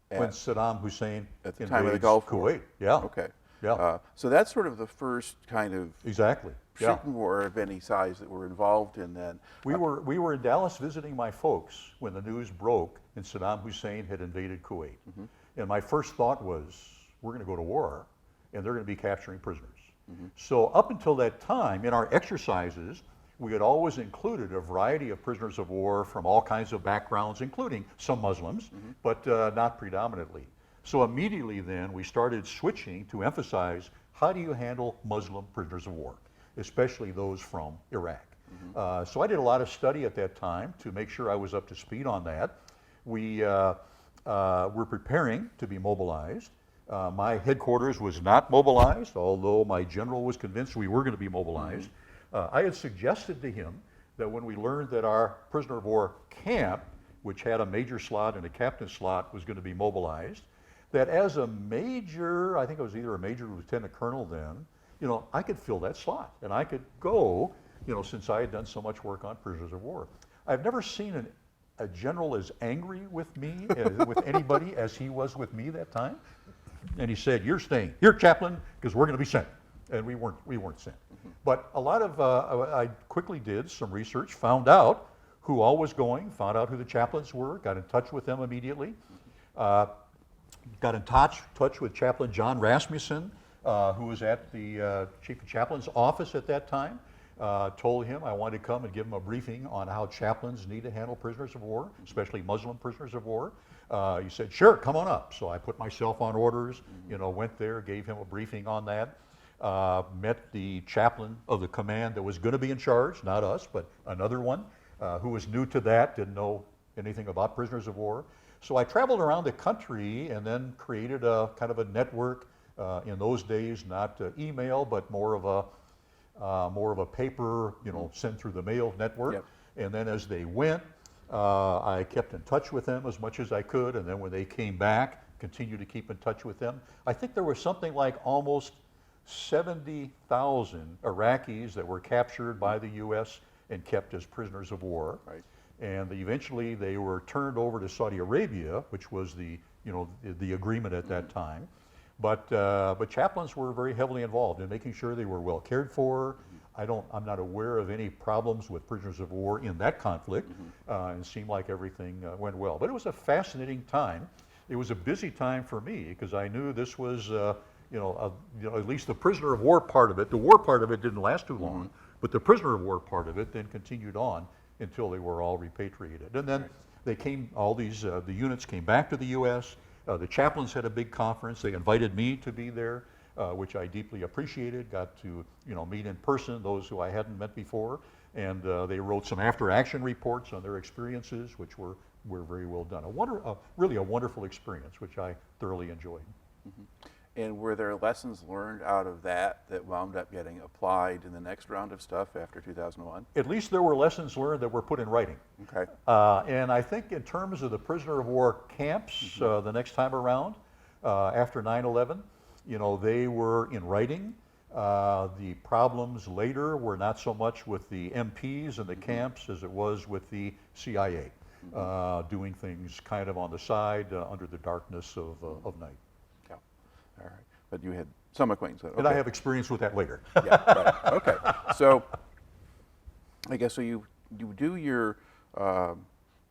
when Saddam Hussein at the time of the Gulf War. Kuwait. Yeah. Okay. Yeah. So that's sort of the first kind of exactly. Yeah. shooting war of any size that we're involved in then. We were in Dallas visiting my folks when the news broke and Saddam Hussein had invaded Kuwait. Mm-hmm. And my first thought was, we're going to go to war and they're going to be capturing prisoners. Mm-hmm. So up until that time, in our exercises, we had always included a variety of prisoners of war from all kinds of backgrounds, including some Muslims, mm-hmm. but not predominantly. So immediately then, we started switching to emphasize, how do you handle Muslim prisoners of war, especially those from Iraq? Mm-hmm. So I did a lot of study at that time to make sure I was up to speed on that. We were preparing to be mobilized. My headquarters was not mobilized, although my general was convinced we were going to be mobilized. Mm-hmm. I had suggested to him that when we learned that our prisoner of war camp, which had a major slot and a captain slot, was going to be mobilized, that as a major, I think I was either a major or lieutenant colonel then, I could fill that slot and I could go, since I had done so much work on prisoners of war. I've never seen a general as angry with me, with anybody, as he was with me that time. And he said, "You're staying here, chaplain, because we're going to be sent." And we weren't sent. Mm-hmm. But a lot of, I quickly did some research, found out who all was going, found out who the chaplains were, got in touch with them immediately. Got in touch with Chaplain John Rasmussen, who was at the Chief of Chaplain's office at that time. Told him I wanted to come and give him a briefing on how chaplains need to handle prisoners of war, especially Muslim prisoners of war. He said, "Sure, come on up." So I put myself on orders, went there, gave him a briefing on that. Met the chaplain of the command that was going to be in charge, not us, but another one, who was new to that, didn't know anything about prisoners of war. So I traveled around the country and then created a kind of a network. In those days, not email, but more of a paper, sent through the mail network. Yep. And then as they went, I kept in touch with them as much as I could. And then when they came back, continued to keep in touch with them. I think there was something like almost 70,000 Iraqis that were captured by the U.S. and kept as prisoners of war. Right. And eventually they were turned over to Saudi Arabia, which was the agreement at that time. But chaplains were very heavily involved in making sure they were well cared for. I'm not aware of any problems with prisoners of war in that conflict, and it seemed like everything went well. But it was a fascinating time. It was a busy time for me because I knew this was, at least the prisoner of war part of it. The war part of it didn't last too long, but the prisoner of war part of it then continued on until they were all repatriated. And then they came, all these, the units came back to the U.S. The chaplains had a big conference. They invited me to be there, which I deeply appreciated. Got to, meet in person those who I hadn't met before. And they wrote some after-action reports on their experiences, which were were very well done. Really a wonderful experience, which I thoroughly enjoyed. And were there lessons learned out of that that wound up getting applied in the next round of stuff after 2001? At least there were lessons learned that were put in writing. Okay. And I think in terms of the prisoner of war camps, the next time around, after 9/11, they were in writing. The problems later were not so much with the MPs and the camps as it was with the CIA, doing things kind of on the side under the darkness of night. Yeah. All right. But you had some acquaintance with it. And I have experience with that later. Yeah, right. Okay. So I guess you do your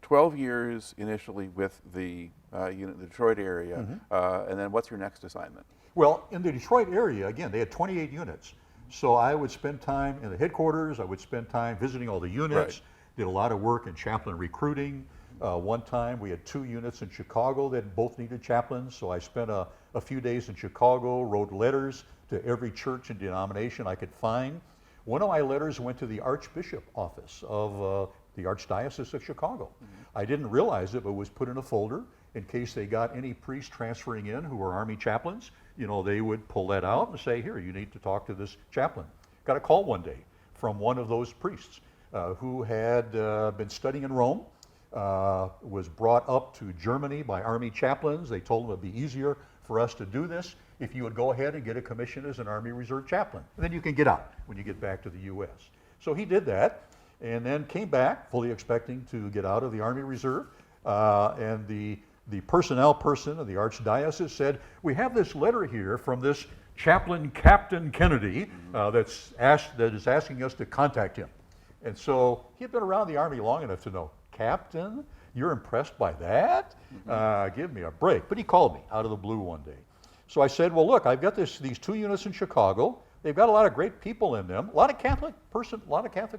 12 years initially with the unit, the Detroit area, and then what's your next assignment? Well, in the Detroit area, again, they had 28 units. So I would spend time in the headquarters. I would spend time visiting all the units. Did a lot of work in chaplain recruiting. One time we had 2 units in Chicago that both needed chaplains. So I spent a few days in Chicago, wrote letters to every church and denomination I could find. One of my letters went to the Archbishop office of the Archdiocese of Chicago. I didn't realize it, but it was put in a folder in case they got any priests transferring in who were Army chaplains. They would pull that out and say, here, you need to talk to this chaplain. Got a call one day from one of those priests who had been studying in Rome, was brought up to Germany by Army chaplains. They told him it would be easier for us to do this if you would go ahead and get a commission as an Army Reserve chaplain. And then you can get out when you get back to the U.S. So he did that and then came back fully expecting to get out of the Army Reserve. And the personnel person of the Archdiocese said, we have this letter here from this chaplain, Captain Kennedy, that is asking us to contact him. And so he had been around the Army long enough to know, Captain, you're impressed by that? Give me a break. But he called me out of the blue one day. So I said, well, look, I've got these 2 units in Chicago. They've got a lot of great people in them, a lot of Catholic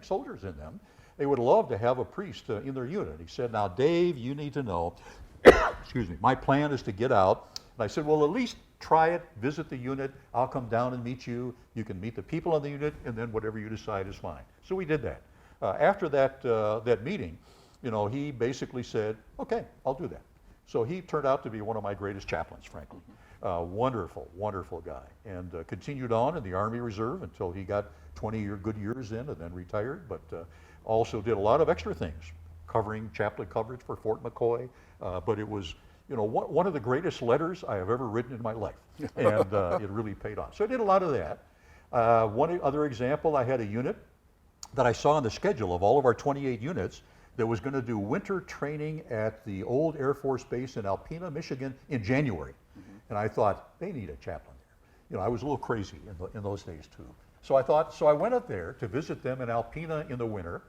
soldiers in them. They would love to have a priest in their unit. He said, now, Dave, you need to know, excuse me, my plan is to get out. And I said, well, at least try it, visit the unit. I'll come down and meet you. You can meet the people in the unit, and then whatever you decide is fine. So we did that. After that meeting, he basically said, okay, I'll do that. So he turned out to be one of my greatest chaplains, frankly. Wonderful, wonderful guy. And continued on in the Army Reserve until he got 20 good years in and then retired, but also did a lot of extra things, covering chaplain coverage for Fort McCoy. But it was, one of the greatest letters I have ever written in my life. And it really paid off. So I did a lot of that. One other example, I had a unit that I saw on the schedule of all of our 28 units that was going to do winter training at the old Air Force Base in Alpena, Michigan in January. And I thought, they need a chaplain there. I was a little crazy in those days too. So I went up there to visit them in Alpena in the winter.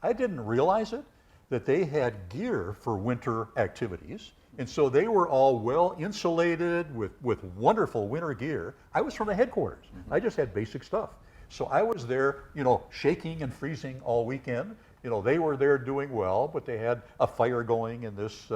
I didn't realize it, that they had gear for winter activities. And so they were all well insulated with wonderful winter gear. I was from the headquarters. I just had basic stuff. So I was there, shaking and freezing all weekend. They were there doing well, but they had a fire going in this,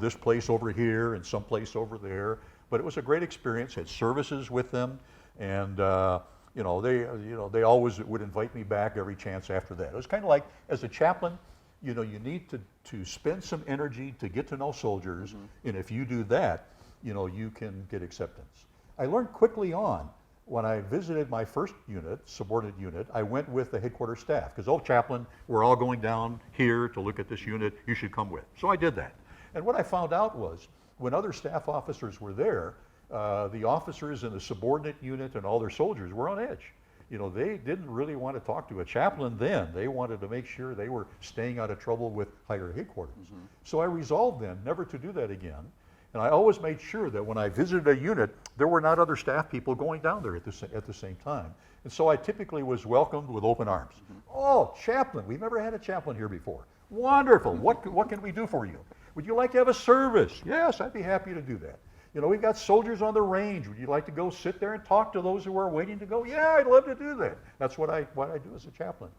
this place over here and someplace over there. But it was a great experience. Had services with them, and they always would invite me back every chance after that. It was kind of like, as a chaplain, you need to spend some energy to get to know soldiers, and if you do that, you can get acceptance. I learned quickly on, when I visited my first unit, subordinate unit, I went with the headquarters staff, because, chaplain, we're all going down here to look at this unit, you should come with. So I did that. And what I found out was, when other staff officers were there, the officers in the subordinate unit and all their soldiers were on edge. They didn't really want to talk to a chaplain then. They wanted to make sure they were staying out of trouble with higher headquarters. So I resolved then never to do that again. And I always made sure that when I visited a unit, there were not other staff people going down there at the same time. And so I typically was welcomed with open arms. Oh, chaplain, we've never had a chaplain here before. Wonderful, what can we do for you? Would you like to have a service? Yes, I'd be happy to do that. We've got soldiers on the range. Would you like to go sit there and talk to those who are waiting to go? Yeah, I'd love to do that. That's what I do as a chaplain.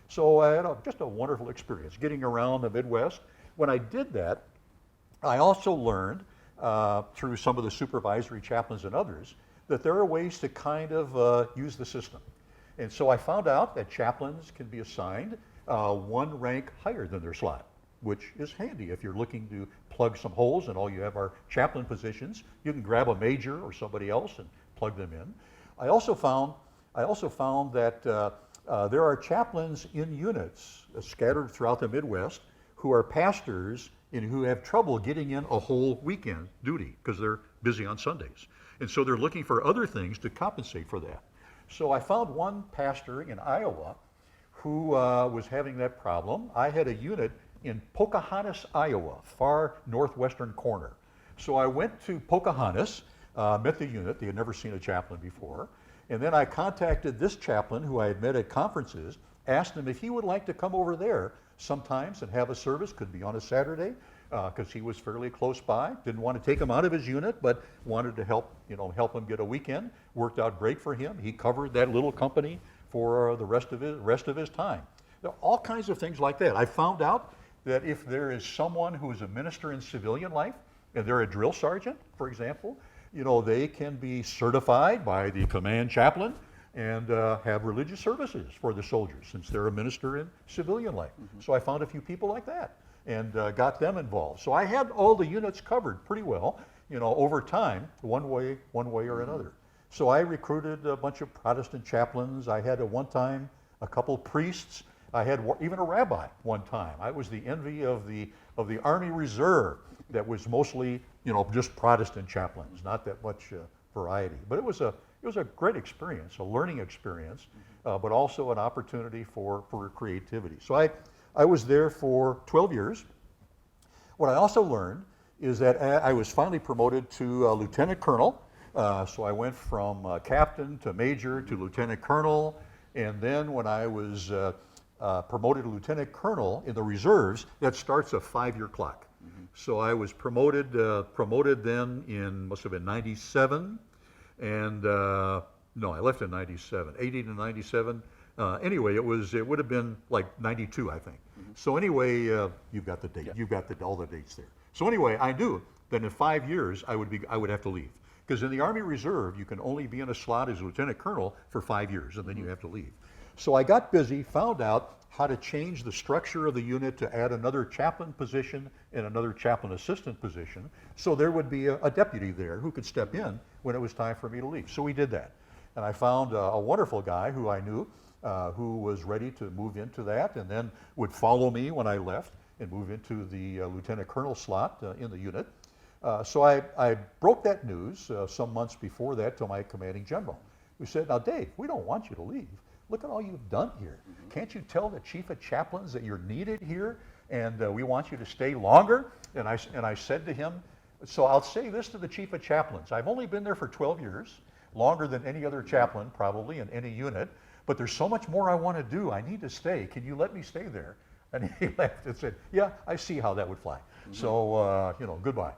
So I had just a wonderful experience getting around the Midwest. When I did that, I also learned through some of the supervisory chaplains and others that there are ways to kind of use the system. And so I found out that chaplains can be assigned one rank higher than their slot. which is handy if you're looking to plug some holes and all you have are chaplain positions. You can grab a major or somebody else and plug them in. I also found that there are chaplains in units scattered throughout the Midwest who are pastors and who have trouble getting in a whole weekend duty because they're busy on Sundays. And so they're looking for other things to compensate for that. So I found one pastor in Iowa who was having that problem. I had a unit in Pocahontas, Iowa, far northwestern corner. So I went to Pocahontas, met the unit. They had never seen a chaplain before. And then I contacted this chaplain who I had met at conferences, asked him if he would like to come over there sometimes and have a service, could be on a Saturday, because he was fairly close by. Didn't want to take him out of his unit, but wanted to help him get a weekend. Worked out great for him. He covered that little company for the rest of his time. There are all kinds of things like that. I found out that if there is someone who is a minister in civilian life, and they're a drill sergeant, for example, they can be certified by the command chaplain and have religious services for the soldiers since they're a minister in civilian life. Mm-hmm. So I found a few people like that and got them involved. So I had all the units covered pretty well, over time, one way or another. So I recruited a bunch of Protestant chaplains. I had at one time a couple priests. I had even a rabbi one time. I was the envy of the Army Reserve that was mostly, just Protestant chaplains, not that much variety. But it was a great experience, a learning experience, but also an opportunity for creativity. So I was there for 12 years. What I also learned is that I was finally promoted to lieutenant colonel. So I went from captain to major to lieutenant colonel, and then when I was promoted to lieutenant colonel in the reserves, that starts a 5-year clock. Mm-hmm. So I was promoted then in, must have been 97, and no, I left in 97, 80 to 97. Anyway, it would have been like 92, I think. Mm-hmm. So anyway, you've got the date, you've got all the dates there. So anyway, I knew that in 5 years I would have to leave. Because in the Army Reserve, you can only be in a slot as lieutenant colonel for 5 years, and then you have to leave. So I got busy, found out how to change the structure of the unit to add another chaplain position and another chaplain assistant position, so there would be a deputy there who could step in when it was time for me to leave. So we did that. And I found a wonderful guy who I knew who was ready to move into that and then would follow me when I left and move into the lieutenant colonel slot in the unit. So I broke that news some months before that to my commanding general, who said, "Now, Dave, we don't want you to leave. Look at all you've done here. Mm-hmm. Can't you tell the chief of chaplains that you're needed here, and we want you to stay longer?" And I said to him, "So I'll say this to the chief of chaplains. I've only been there for 12 years, longer than any other chaplain probably in any unit, but there's so much more I want to do. I need to stay. Can you let me stay there?" And he laughed and said, "Yeah, I see how that would fly." Mm-hmm. So, goodbye.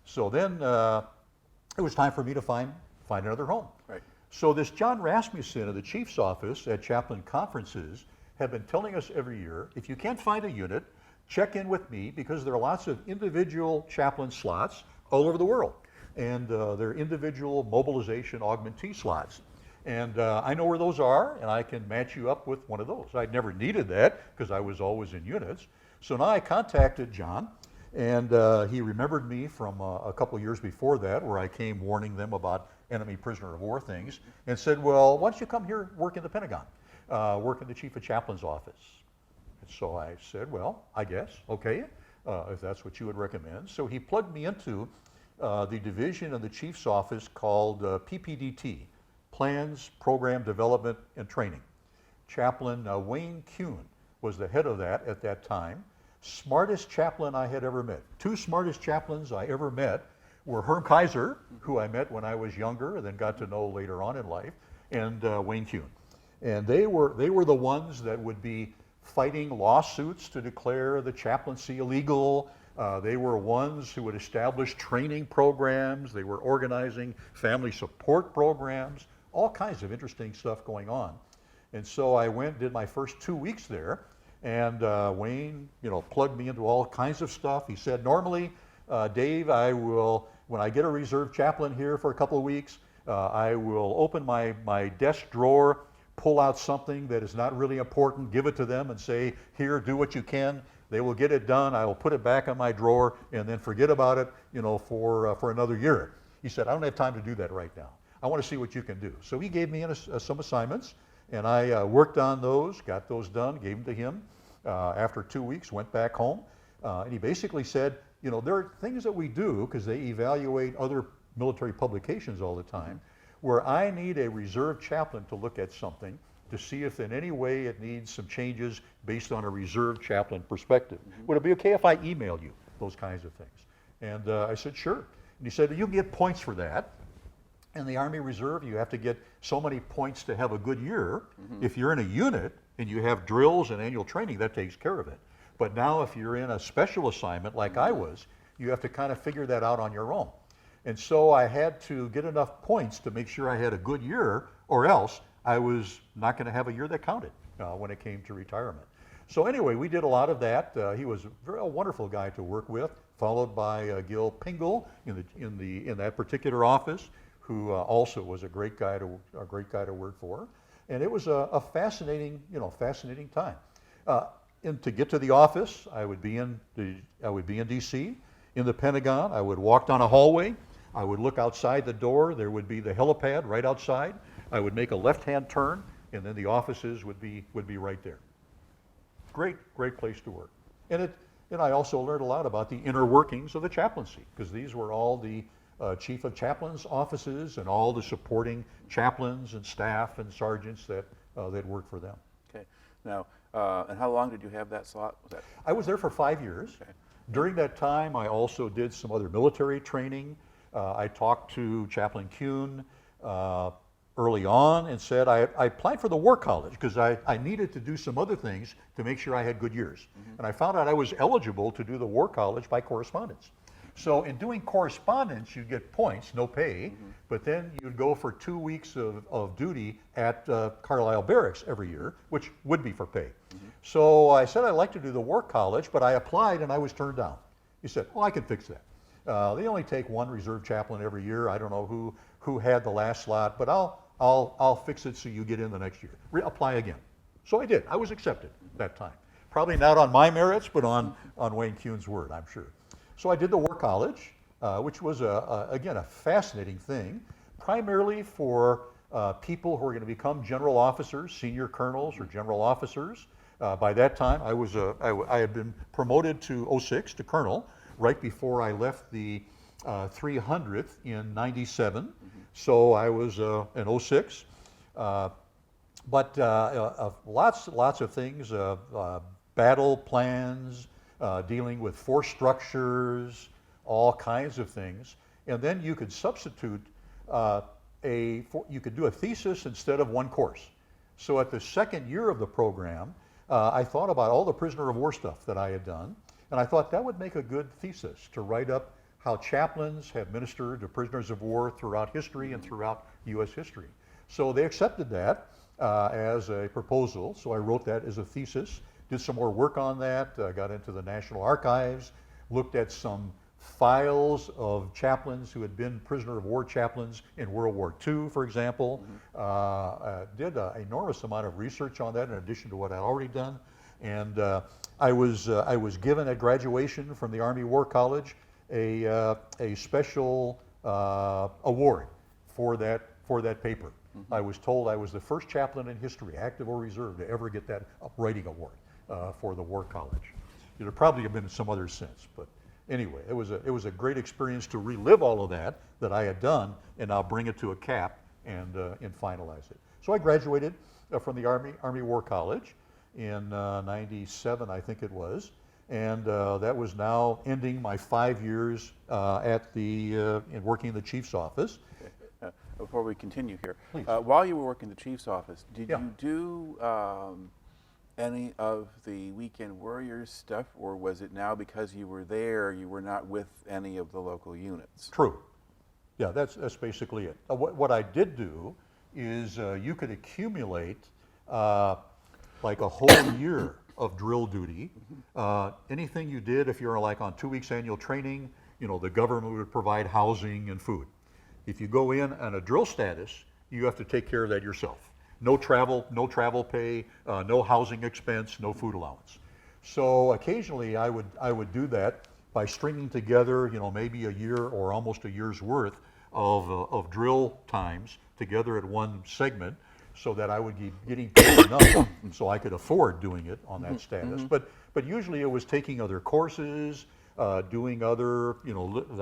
So then it was time for me to find another home. Right. So this John Rasmussen of the chief's office at chaplain conferences have been telling us every year, if you can't find a unit, check in with me, because there are lots of individual chaplain slots all over the world. And there are individual mobilization augmentee slots. And I know where those are, and I can match you up with one of those. I'd never needed that because I was always in units. So now I contacted John. And he remembered me from a couple of years before that, where I came warning them about enemy prisoner of war things, and said, "Well, why don't you come here, work in the Pentagon, work in the chief of chaplain's office?" And so I said, "Well, I guess, okay, if that's what you would recommend." So he plugged me into the division of the chief's office called PPDT, Plans, Program Development, and Training. Chaplain Wayne Kuhn was the head of that at that time. Smartest chaplain I had ever met. 2 smartest chaplains I ever met were Herm Kaiser, who I met when I was younger and then got to know later on in life, and Wayne Kuhn. And they were the ones that would be fighting lawsuits to declare the chaplaincy illegal. They were ones who would establish training programs. They were organizing family support programs, all kinds of interesting stuff going on. And so I went, did my first 2 weeks there. And Wayne, plugged me into all kinds of stuff. He said, "Normally, Dave, when I get a reserve chaplain here for a couple of weeks, I will open my desk drawer, pull out something that is not really important, give it to them and say, 'Here, do what you can. They will get it done. I will put it back in my drawer and then forget about it, for another year. He said, I don't have time to do that right now. I want to see what you can do. So he gave me some assignments, and I worked on those, got those done, gave them to him. After 2 weeks, went back home, and he basically said, there are things that we do, because they evaluate other military publications all the time, where I need a reserve chaplain to look at something to see if in any way it needs some changes based on a reserve chaplain perspective. Would it be okay if I emailed you those kinds of things? And I said, sure. And he said, you get points for that. In the Army Reserve, you have to get so many points to have a good year. If you're in a unit and you have drills and annual training, that takes care of it. But now if you're in a special assignment like I was, you have to kind of figure that out on your own. And so I had to get enough points to make sure I had a good year, or else I was not going to have a year that counted when it came to retirement. So anyway, we did a lot of that. He was a wonderful guy to work with, followed by Gil Pingle in that particular office, who also was a great guy to work for. And it was a fascinating time. And to get to the office, I would be in D.C. In the Pentagon, I would walk down a hallway. I would look outside the door. There would be the helipad right outside. I would make a left-hand turn, and then the offices would be right there. Great place to work. And I also learned a lot about the inner workings of the chaplaincy, because these were all the chief of chaplains' offices and all the supporting chaplains and staff and sergeants that worked for them. Okay. Now, and how long did you have that slot? I was there for 5 years. Okay. During that time, I also did some other military training. I talked to Chaplain Kuhn early on and said I applied for the War College because I needed to do some other things to make sure I had good years. And I found out I was eligible to do the War College by correspondence. So in doing correspondence, you get points, no pay, but then you'd go for 2 weeks of duty at Carlisle Barracks every year, which would be for pay. So I said I'd like to do the War College, but I applied and I was turned down. He said, well, I can fix that. They only take one reserve chaplain every year. I don't know who had the last slot, but I'll fix it so you get in the next year. Apply again. So I did. I was accepted that time. Probably not on my merits, but on Wayne Kuhn's word, I'm sure. So I did the War College, which was, again, a fascinating thing, primarily for people who are going to become general officers, senior colonels or general officers. By that time, I had been promoted to 06 to colonel right before I left the 300th in 97. So I was in 06. But lots of things, battle plans, dealing with force structures, all kinds of things. And then you could substitute you could do a thesis instead of one course. So at the second year of the program, I thought about all the prisoner of war stuff that I had done, and I thought that would make a good thesis to write up how chaplains have ministered to prisoners of war throughout history and throughout U.S. history. So they accepted that as a proposal, so I wrote that as a thesis, did some more work on that, got into the National Archives, looked at some files of chaplains who had been prisoner of war chaplains in World War II, for example. Did an enormous amount of research on that in addition to what I'd already done. And I was given at graduation from the Army War College a special award for that paper. I was told I was the first chaplain in history, active or reserve, to ever get that writing award for the War College. There probably have been some others since, but anyway, it was a great experience to relive all of that I had done, and now bring it to a cap and finalize it. So I graduated from the Army War College in 97, I think it was, and that was now ending my 5 years in working in the chief's office. Okay. Before we continue here, Please. While you were working in the chief's office, did Yeah. you do any of the weekend warriors stuff, or was it now because you were there, you were not with any of the local units? True. Yeah, that's basically it. What I did do is you could accumulate like a whole year of drill duty. Anything you did, if you're like on 2 weeks annual training, the government would provide housing and food. If you go in on a drill status, you have to take care of that yourself. No travel pay, no housing expense, no food allowance. So occasionally I would do that by stringing together, maybe a year or almost a year's worth of drill times together at one segment, so that I would be getting paid enough so I could afford doing it on that status. But usually it was taking other courses, doing other,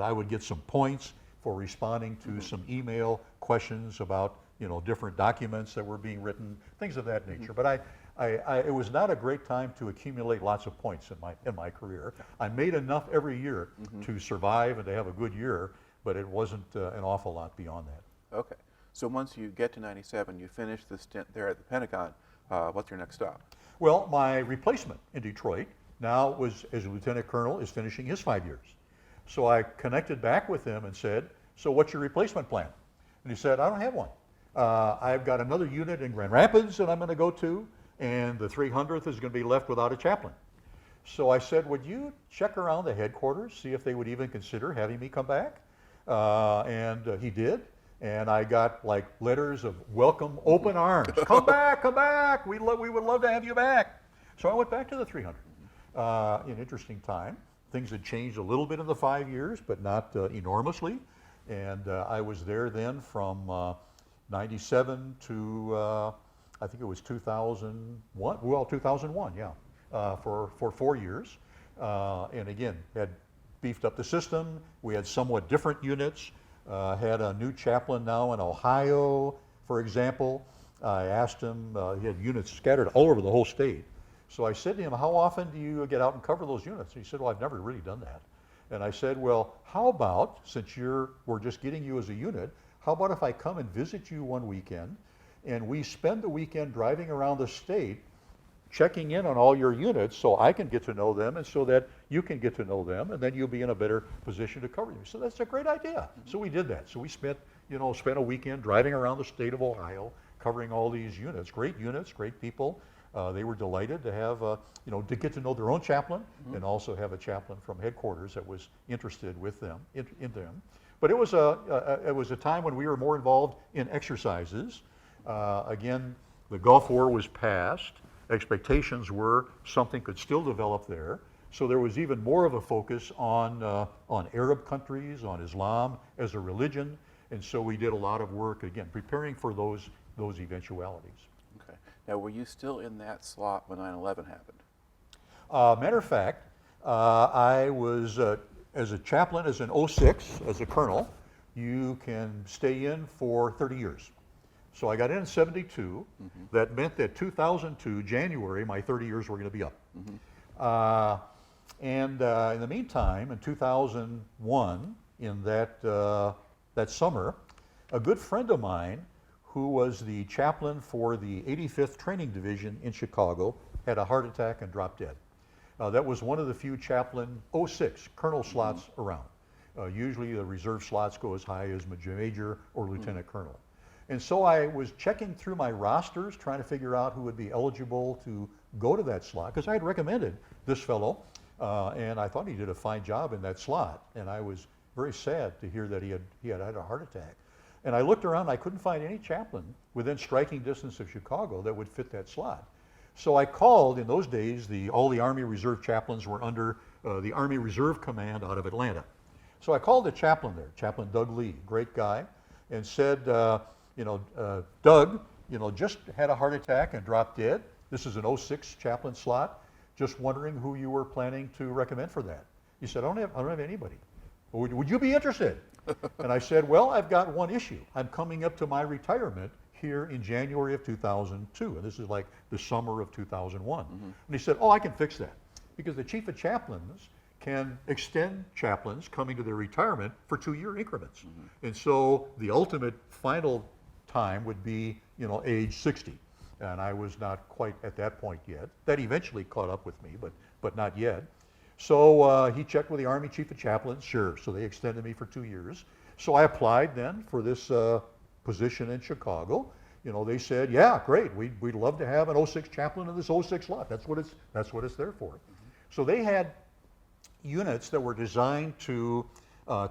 I would get some points for responding to some email questions about, different documents that were being written, things of that nature. But it was not a great time to accumulate lots of points in my career. I made enough every year to survive and to have a good year, but it wasn't an awful lot beyond that. Okay. So once you get to 97, you finish the stint there at the Pentagon. What's your next stop? Well, my replacement in Detroit now was, as a lieutenant colonel, is finishing his 5 years. So I connected back with him and said, so what's your replacement plan? And he said, I don't have one. I've got another unit in Grand Rapids that I'm going to go to, and the 300th is going to be left without a chaplain. So I said, would you check around the headquarters, see if they would even consider having me come back? And he did. And I got like letters of welcome, open arms. Come back, come back. We would love to have you back. So I went back to the 300. An interesting time. Things had changed a little bit in the 5 years, but not enormously. And I was there then from 97 to, I think it was 2001. Well, 2001, yeah, for 4 years. And again, had beefed up the system. We had somewhat different units. Had a new chaplain now in Ohio, for example. I asked him, he had units scattered all over the whole state. So I said to him, how often do you get out and cover those units? He said, well, I've never really done that. And I said, well, how about, since we're just getting you as a unit, how about if I come and visit you one weekend, and we spend the weekend driving around the state, checking in on all your units so I can get to know them and so that you can get to know them, and then you'll be in a better position to cover them. So that's a great idea. So we did that. So we spent a weekend driving around the state of Ohio, covering all these units, great people. They were delighted to have, to get to know their own chaplain and also have a chaplain from headquarters that was interested with them, in them. But it was a time when we were more involved in exercises. Again, the Gulf War was past. Expectations were something could still develop there. So there was even more of a focus on Arab countries, on Islam as a religion. And so we did a lot of work, again, preparing for those eventualities. Okay. Now, were you still in that slot when 9/11 happened? Matter of fact, I was, as a chaplain, as an 06, as a colonel, you can stay in for 30 years. So I got in 72. That meant that 2002, January, my 30 years were going to be up. In the meantime, in 2001, in that summer, a good friend of mine who was the chaplain for the 85th Training Division in Chicago had a heart attack and dropped dead. That was one of the few chaplain 06 colonel slots around. Usually the reserve slots go as high as major or lieutenant colonel. And so I was checking through my rosters, trying to figure out who would be eligible to go to that slot, because I had recommended this fellow, and I thought he did a fine job in that slot. And I was very sad to hear that he had a heart attack. And I looked around, I couldn't find any chaplain within striking distance of Chicago that would fit that slot. So I called, in those days, all the Army Reserve chaplains were under the Army Reserve Command out of Atlanta. So I called the chaplain there, Chaplain Doug Lee, great guy, and said, Doug, just had a heart attack and dropped dead. This is an 06 chaplain slot. Just wondering who you were planning to recommend for that. He said, I don't have anybody. Would you be interested? And I said, well, I've got one issue. I'm coming up to my retirement here in January of 2002. And this is like the summer of 2001. And he said, oh, I can fix that. Because the chief of chaplains can extend chaplains coming to their retirement for 2-year increments. And so the ultimate final time would be, age 60. And I was not quite at that point yet. That eventually caught up with me, but not yet. So he checked with the Army Chief of Chaplains, sure. So they extended me for 2 years. So I applied then for this position in Chicago. They said, yeah, great. We'd love to have an 06 chaplain in this 06 slot. That's what it's there for. So they had units that were designed to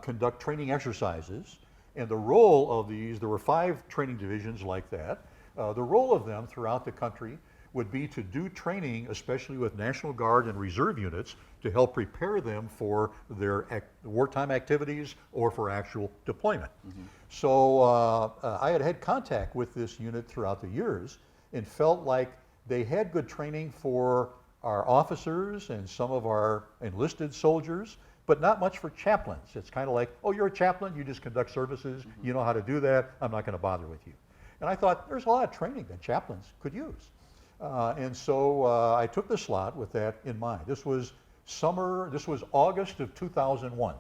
conduct training exercises. And the role of these, there were 5 training divisions like that. The role of them throughout the country would be to do training, especially with National Guard and Reserve units, to help prepare them for their wartime activities or for actual deployment. So I had had contact with this unit throughout the years and felt like they had good training for our officers and some of our enlisted soldiers, but not much for chaplains. It's kind of like, oh, you're a chaplain, you just conduct services, you know how to do that, I'm not going to bother with you. And I thought, there's a lot of training that chaplains could use. And so I took the slot with that in mind. This was August of 2001.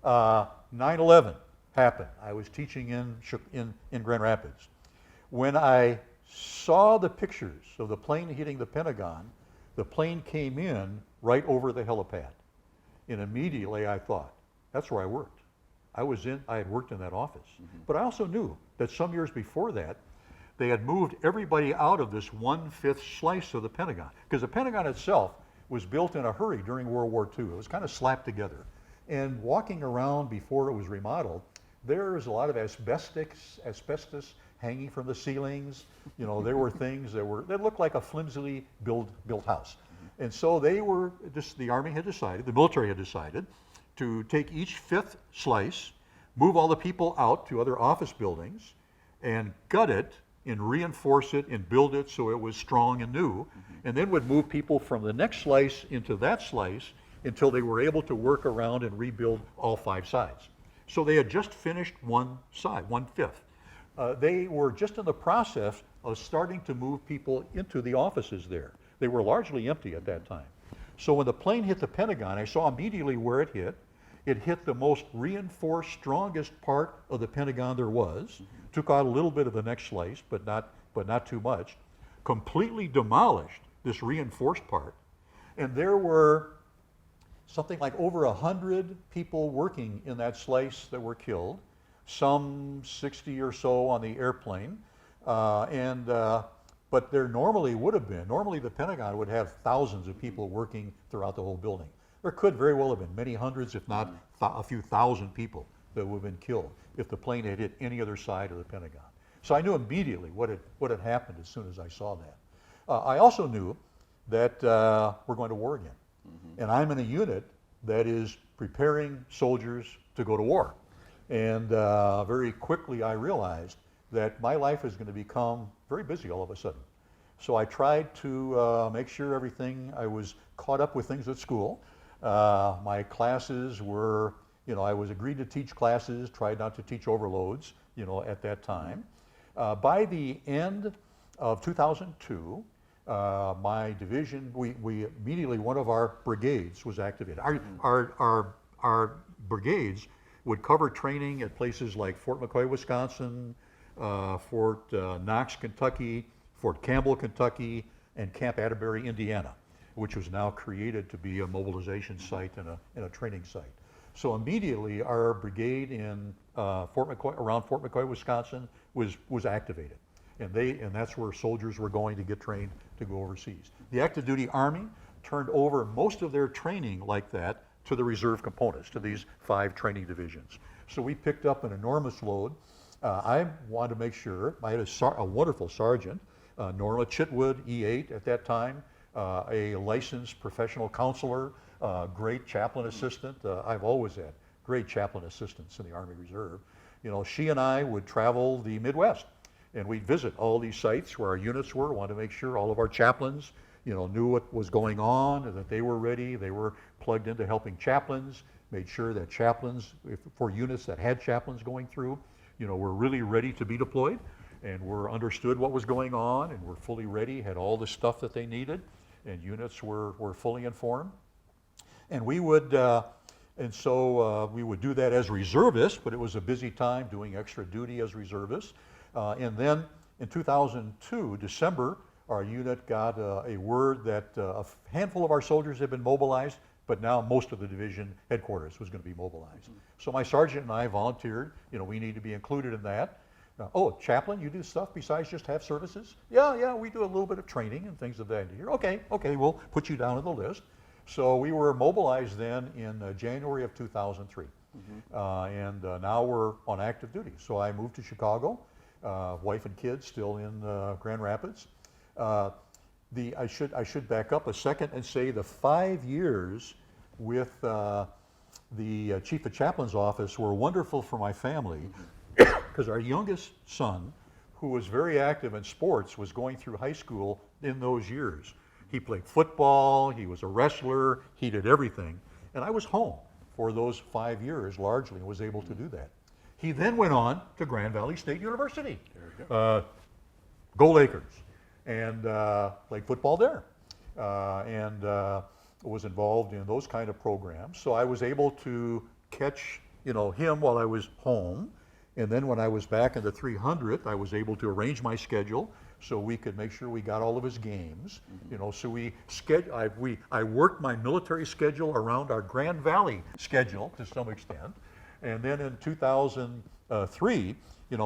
9/11 happened. I was teaching in Grand Rapids. When I saw the pictures of the plane hitting the Pentagon, the plane came in right over the helipad. And immediately I thought, that's where I worked. I had worked in that office. But I also knew that some years before that, they had moved everybody out of this 1/5 slice of the Pentagon. Because the Pentagon itself was built in a hurry during World War II. It was kind of slapped together. And walking around before it was remodeled, there was a lot of asbestos hanging from the ceilings. You know, there were things that looked like a flimsily built house. And so the Army had decided, the military had decided, to take each 5th slice, move all the people out to other office buildings, and gut it and reinforce it and build it so it was strong and new, and then would move people from the next slice into that slice until they were able to work around and rebuild all 5 sides. So they had just finished one side, 1/5. They were just in the process of starting to move people into the offices there. They were largely empty at that time. So when the plane hit the Pentagon, I saw immediately where it hit. It hit the most reinforced, strongest part of the Pentagon there was, took out a little bit of the next slice, but not too much, completely demolished this reinforced part. And there were something like over 100 people working in that slice that were killed, some 60 or so on the airplane, but there normally the Pentagon would have thousands of people working throughout the whole building. There could very well have been many hundreds, if not a few thousand people that would have been killed if the plane had hit any other side of the Pentagon. So I knew immediately what had happened as soon as I saw that. I also knew that we're going to war again. And I'm in a unit that is preparing soldiers to go to war. And very quickly I realized that my life is going to become very busy all of a sudden. So I tried to make sure I was caught up with things at school. My classes were, I was agreed to teach classes, tried not to teach overloads, at that time. By the end of 2002, my division, we immediately, one of our brigades was activated. Our brigades would cover training at places like Fort McCoy, Wisconsin, Fort Knox, Kentucky, Fort Campbell, Kentucky, and Camp Atterbury, Indiana, which was now created to be a mobilization site and a training site. So immediately our brigade in around Fort McCoy, Wisconsin was activated. And that's where soldiers were going to get trained to go overseas. The active duty Army turned over most of their training like that to the reserve components, to these 5 training divisions. So we picked up an enormous load. I wanted to make sure, I had a wonderful sergeant, Norma Chitwood, E8 at that time, a licensed professional counselor, great chaplain assistant. I've always had great chaplain assistants in the Army Reserve. She and I would travel the Midwest, and we'd visit all these sites where our units were, wanted to make sure all of our chaplains, knew what was going on and that they were ready. They were plugged into helping chaplains, made sure that chaplains, for units that had chaplains going through, were really ready to be deployed and were understood what was going on and were fully ready, had all the stuff that they needed, and units were fully informed. And we would, we would do that as reservists, but it was a busy time doing extra duty as reservists. And then in 2002, December, our unit got a word that a handful of our soldiers had been mobilized, but now most of the division headquarters was going to be mobilized. So my sergeant and I volunteered, we need to be included in that. Oh, chaplain, you do stuff besides just have services? Yeah, we do a little bit of training and things of that nature. Okay, we'll put you down on the list. So we were mobilized then in January of 2003. And now we're on active duty. So I moved to Chicago, wife and kids still in Grand Rapids. I should back up a second and say the 5 years with the chief of chaplain's office were wonderful for my family because our youngest son, who was very active in sports, was going through high school in those years. He played football, he was a wrestler, he did everything. And I was home for those 5 years largely and was able to do that. He then went on to Grand Valley State University. Go Lakers. And played football there. And was involved in those kind of programs. So I was able to catch, him while I was home. And then when I was back in the 300th, I was able to arrange my schedule so we could make sure we got all of his games. So I worked my military schedule around our Grand Valley schedule to some extent. And then in 2003,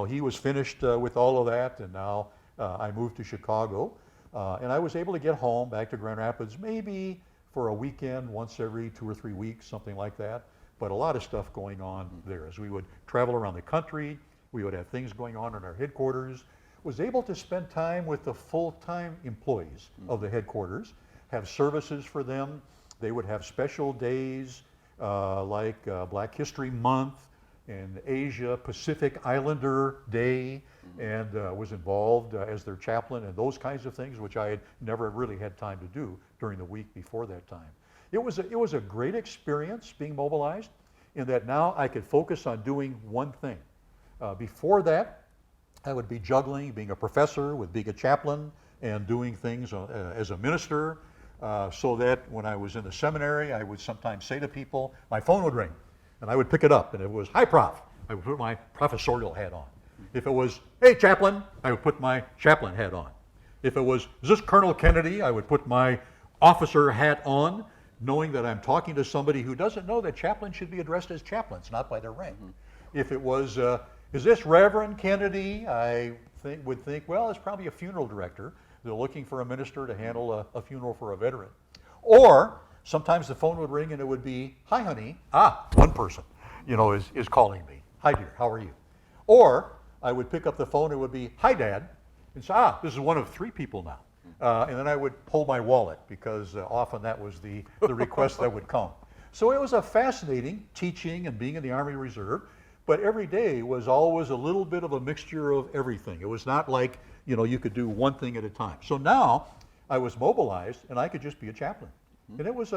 he was finished with all of that, and now I moved to Chicago. And I was able to get home back to Grand Rapids maybe for a weekend, once every 2 or 3 weeks, something like that. But a lot of stuff going on there. As we would travel around the country, we would have things going on in our headquarters. Was able to spend time with the full-time employees of the headquarters, have services for them. They would have special days like Black History Month and Asia Pacific Islander Day, and was involved as their chaplain and those kinds of things, which I had never really had time to do during the week before that time. It was a great experience being mobilized in that now I could focus on doing one thing. Before that, I would be juggling being a professor with being a chaplain and doing things as a minister, so that when I was in the seminary, I would sometimes say to people, my phone would ring, and I would pick it up, and it was, "Hi, Prof." I would put my professorial hat on. If it was, "Hey, chaplain," I would put my chaplain hat on. If it was, "Is this Colonel Kennedy?" I would put my officer hat on, knowing that I'm talking to somebody who doesn't know that chaplains should be addressed as chaplains, not by their rank. If it was, "Is this Reverend Kennedy?" I would think, well, it's probably a funeral director. They're looking for a minister to handle a funeral for a veteran. Or sometimes the phone would ring and it would be, "Hi, honey." One person, is calling me. "Hi, dear, how are you?" Or I would pick up the phone and it would be, "Hi, Dad." And say, this is one of 3 people now. And then I would pull my wallet because often that was the request that would come. So it was a fascinating teaching and being in the Army Reserve, but every day was always a little bit of a mixture of everything. It was not like, you could do one thing at a time. So now I was mobilized and I could just be a chaplain. And it was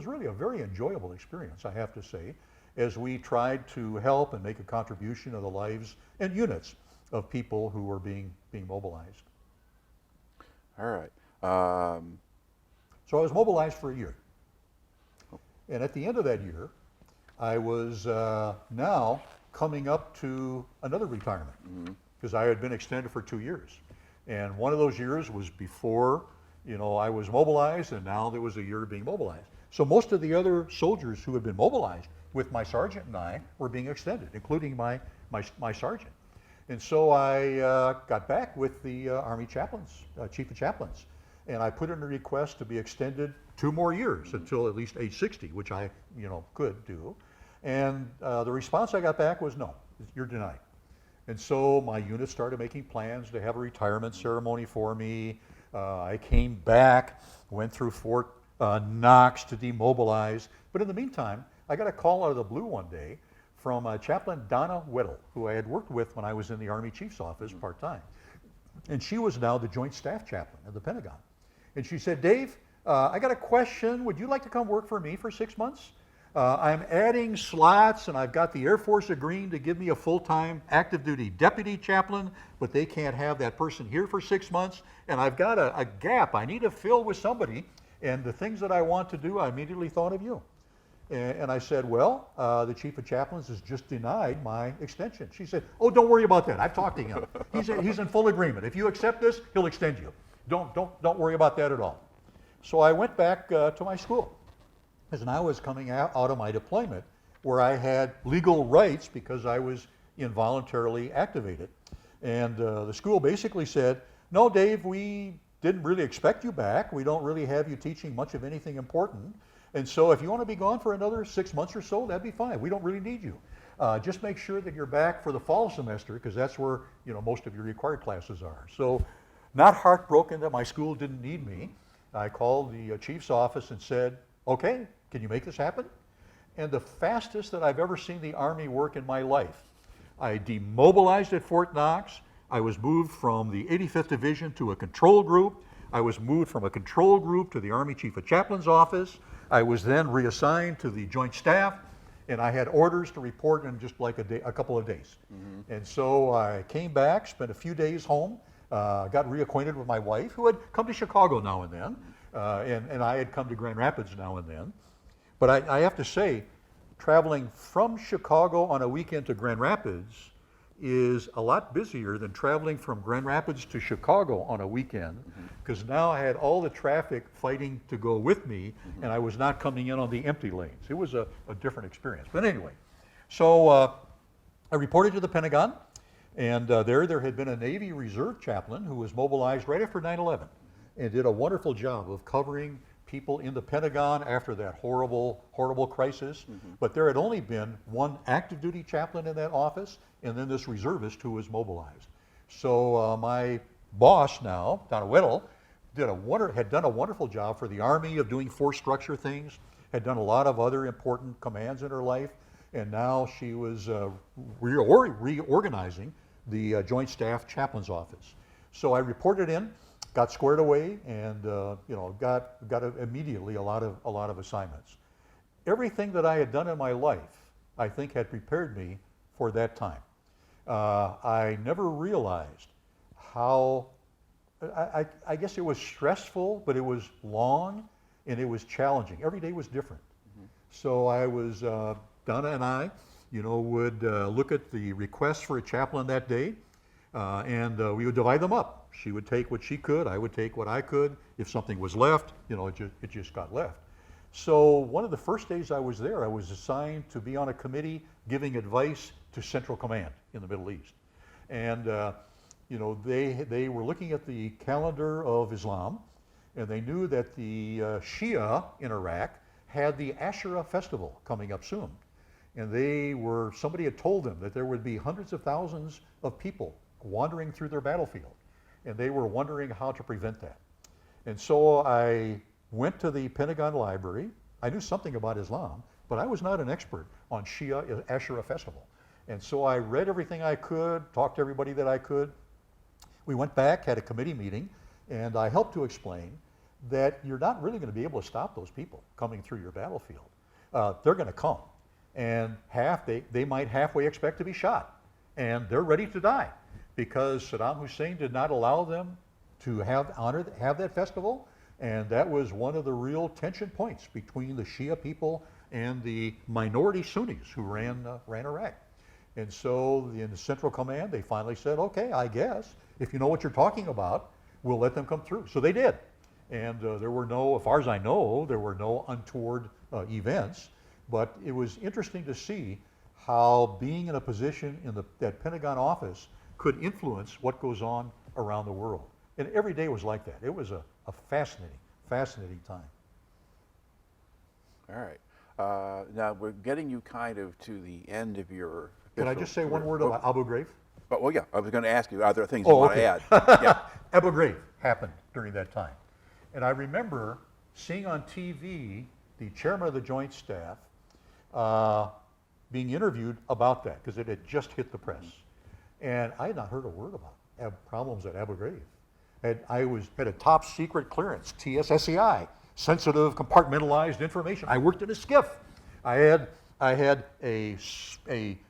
really a very enjoyable experience, I have to say, as we tried to help and make a contribution to the lives and units of people who were being mobilized. All right. So I was mobilized for a year. And at the end of that year, I was now coming up to another retirement because I had been extended for 2 years. And one of those years was before, I was mobilized, and now there was a year of being mobilized. So most of the other soldiers who had been mobilized with my sergeant and I were being extended, including my sergeant. And so I got back with the Army chaplains, chief of chaplains, and I put in a request to be extended 2 more years until at least age 60, which I, could do. And the response I got back was, "No, you're denied." And so my unit started making plans to have a retirement ceremony for me. I came back, went through Fort Knox to demobilize. But in the meantime, I got a call out of the blue one day from Chaplain Donna Weddle, who I had worked with when I was in the Army Chief's office part-time. And she was now the Joint Staff Chaplain at the Pentagon. And she said, "Dave, I got a question. Would you like to come work for me for 6 months? I'm adding slots, and I've got the Air Force agreeing to give me a full-time active duty deputy chaplain, but they can't have that person here for 6 months. And I've got a gap I need to fill with somebody. And the things that I want to do, I immediately thought of you." And I said, "Well, the chief of chaplains has just denied my extension." She said, "Oh, don't worry about that. I've talked to him. He's in full agreement. If you accept this, he'll extend you. Don't worry about that at all." So I went back to my school, as I was coming out of my deployment, where I had legal rights because I was involuntarily activated. And the school basically said, "No, Dave, we didn't really expect you back. We don't really have you teaching much of anything important. And so if you want to be gone for another 6 months or so, that'd be fine. We don't really need you. Just make sure that you're back for the fall semester, because that's where most of your required classes are." So not heartbroken that my school didn't need me, I called the chief's office and said, okay, can you make this happen? And the fastest that I've ever seen the Army work in my life, I demobilized at Fort Knox. I was moved from the 85th Division to a control group. I was moved from a control group to the Army Chief of Chaplain's office. I was then reassigned to the Joint Staff, and I had orders to report in just like a couple of days. And so I came back, spent a few days home, got reacquainted with my wife, who had come to Chicago now and then, and I had come to Grand Rapids now and then. But I have to say, traveling from Chicago on a weekend to Grand Rapids is a lot busier than traveling from Grand Rapids to Chicago on a weekend, because now I had all the traffic fighting to go with me, and I was not coming in on the empty lanes. It was a different experience. But anyway, so I reported to the Pentagon, and there had been a Navy Reserve chaplain who was mobilized right after 9/11 and did a wonderful job of covering people in the Pentagon after that horrible, horrible crisis. But there had only been one active duty chaplain in that office, and then this reservist who was mobilized. So my boss now, Donna Whittle, had done a wonderful job for the Army of doing force structure things, had done a lot of other important commands in her life, and now she was reorganizing the Joint Staff Chaplain's office. So I reported in, got squared away, and got immediately a lot of assignments. Everything that I had done in my life, I think, had prepared me for that time. I never realized how, I guess it was stressful, but it was long and it was challenging. Every day was different. So I was, Donna and I, would look at the requests for a chaplain that day, and we would divide them up. She would take what she could, I would take what I could. If something was left, it just got left. So one of the first days I was there, I was assigned to be on a committee giving advice to Central Command in the Middle East. And they were looking at the calendar of Islam, and they knew that the Shia in Iraq had the Ashura festival coming up soon. And somebody had told them that there would be hundreds of thousands of people wandering through their battlefield, and they were wondering how to prevent that. And so I went to the Pentagon library. I knew something about Islam, but I was not an expert on Shia Ashura festival. And so I read everything I could, talked to everybody that I could. We went back, had a committee meeting, and I helped to explain that you're not really going to be able to stop those people coming through your battlefield. They're going to come, and they might halfway expect to be shot, and they're ready to die, because Saddam Hussein did not allow them to have that festival, and that was one of the real tension points between the Shia people and the minority Sunnis who ran Iraq. And so in the Central Command, they finally said, okay, I guess, if you know what you're talking about, we'll let them come through. So they did. And there were no, as far as I know, there were no untoward events, but it was interesting to see how being in a position in that Pentagon office could influence what goes on around the world. And every day was like that. It was a fascinating time. All right. Now we're getting you kind of to the end of your. Can I just say one word about Abu Ghraib? Well, yeah, I was going to ask you, are there things you want to add? Yeah. Abu Ghraib happened during that time. And I remember seeing on TV the chairman of the Joint Staff being interviewed about that, because it had just hit the press. And I had not heard a word about problems at Abu Ghraib. I had a top secret clearance, TSSCI, sensitive compartmentalized information. I worked in a SCIF. I had a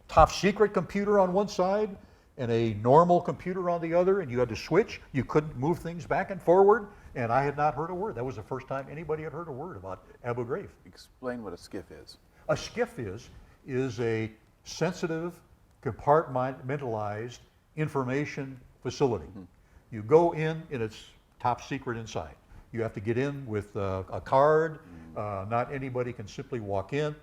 top secret computer on one side and a normal computer on the other, and you had to switch. You couldn't move things back and forward, and I had not heard a word. That was the first time anybody had heard a word about Abu Ghraib. Explain what a SCIF is. A SCIF is a sensitive, compartmentalized information facility. You go in, and it's top secret inside. You have to get in with a card. Not anybody can simply walk in.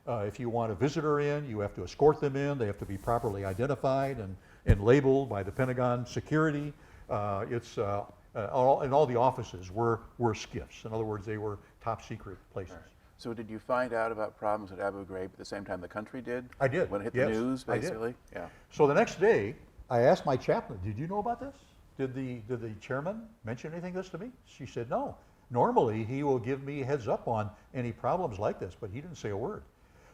If you want a visitor in, you have to escort them in. They have to be properly identified and labeled by the Pentagon security. All the offices were SCIFs. In other words, they were top secret places. Right. So did you find out about problems at Abu Ghraib at the same time the country did? I did. When it hit the news, basically? Yeah. So the next day, I asked my chaplain, did you know about this? did the chairman mention anything this to me? She said, no. Normally, he will give me a heads up on any problems like this, but he didn't say a word.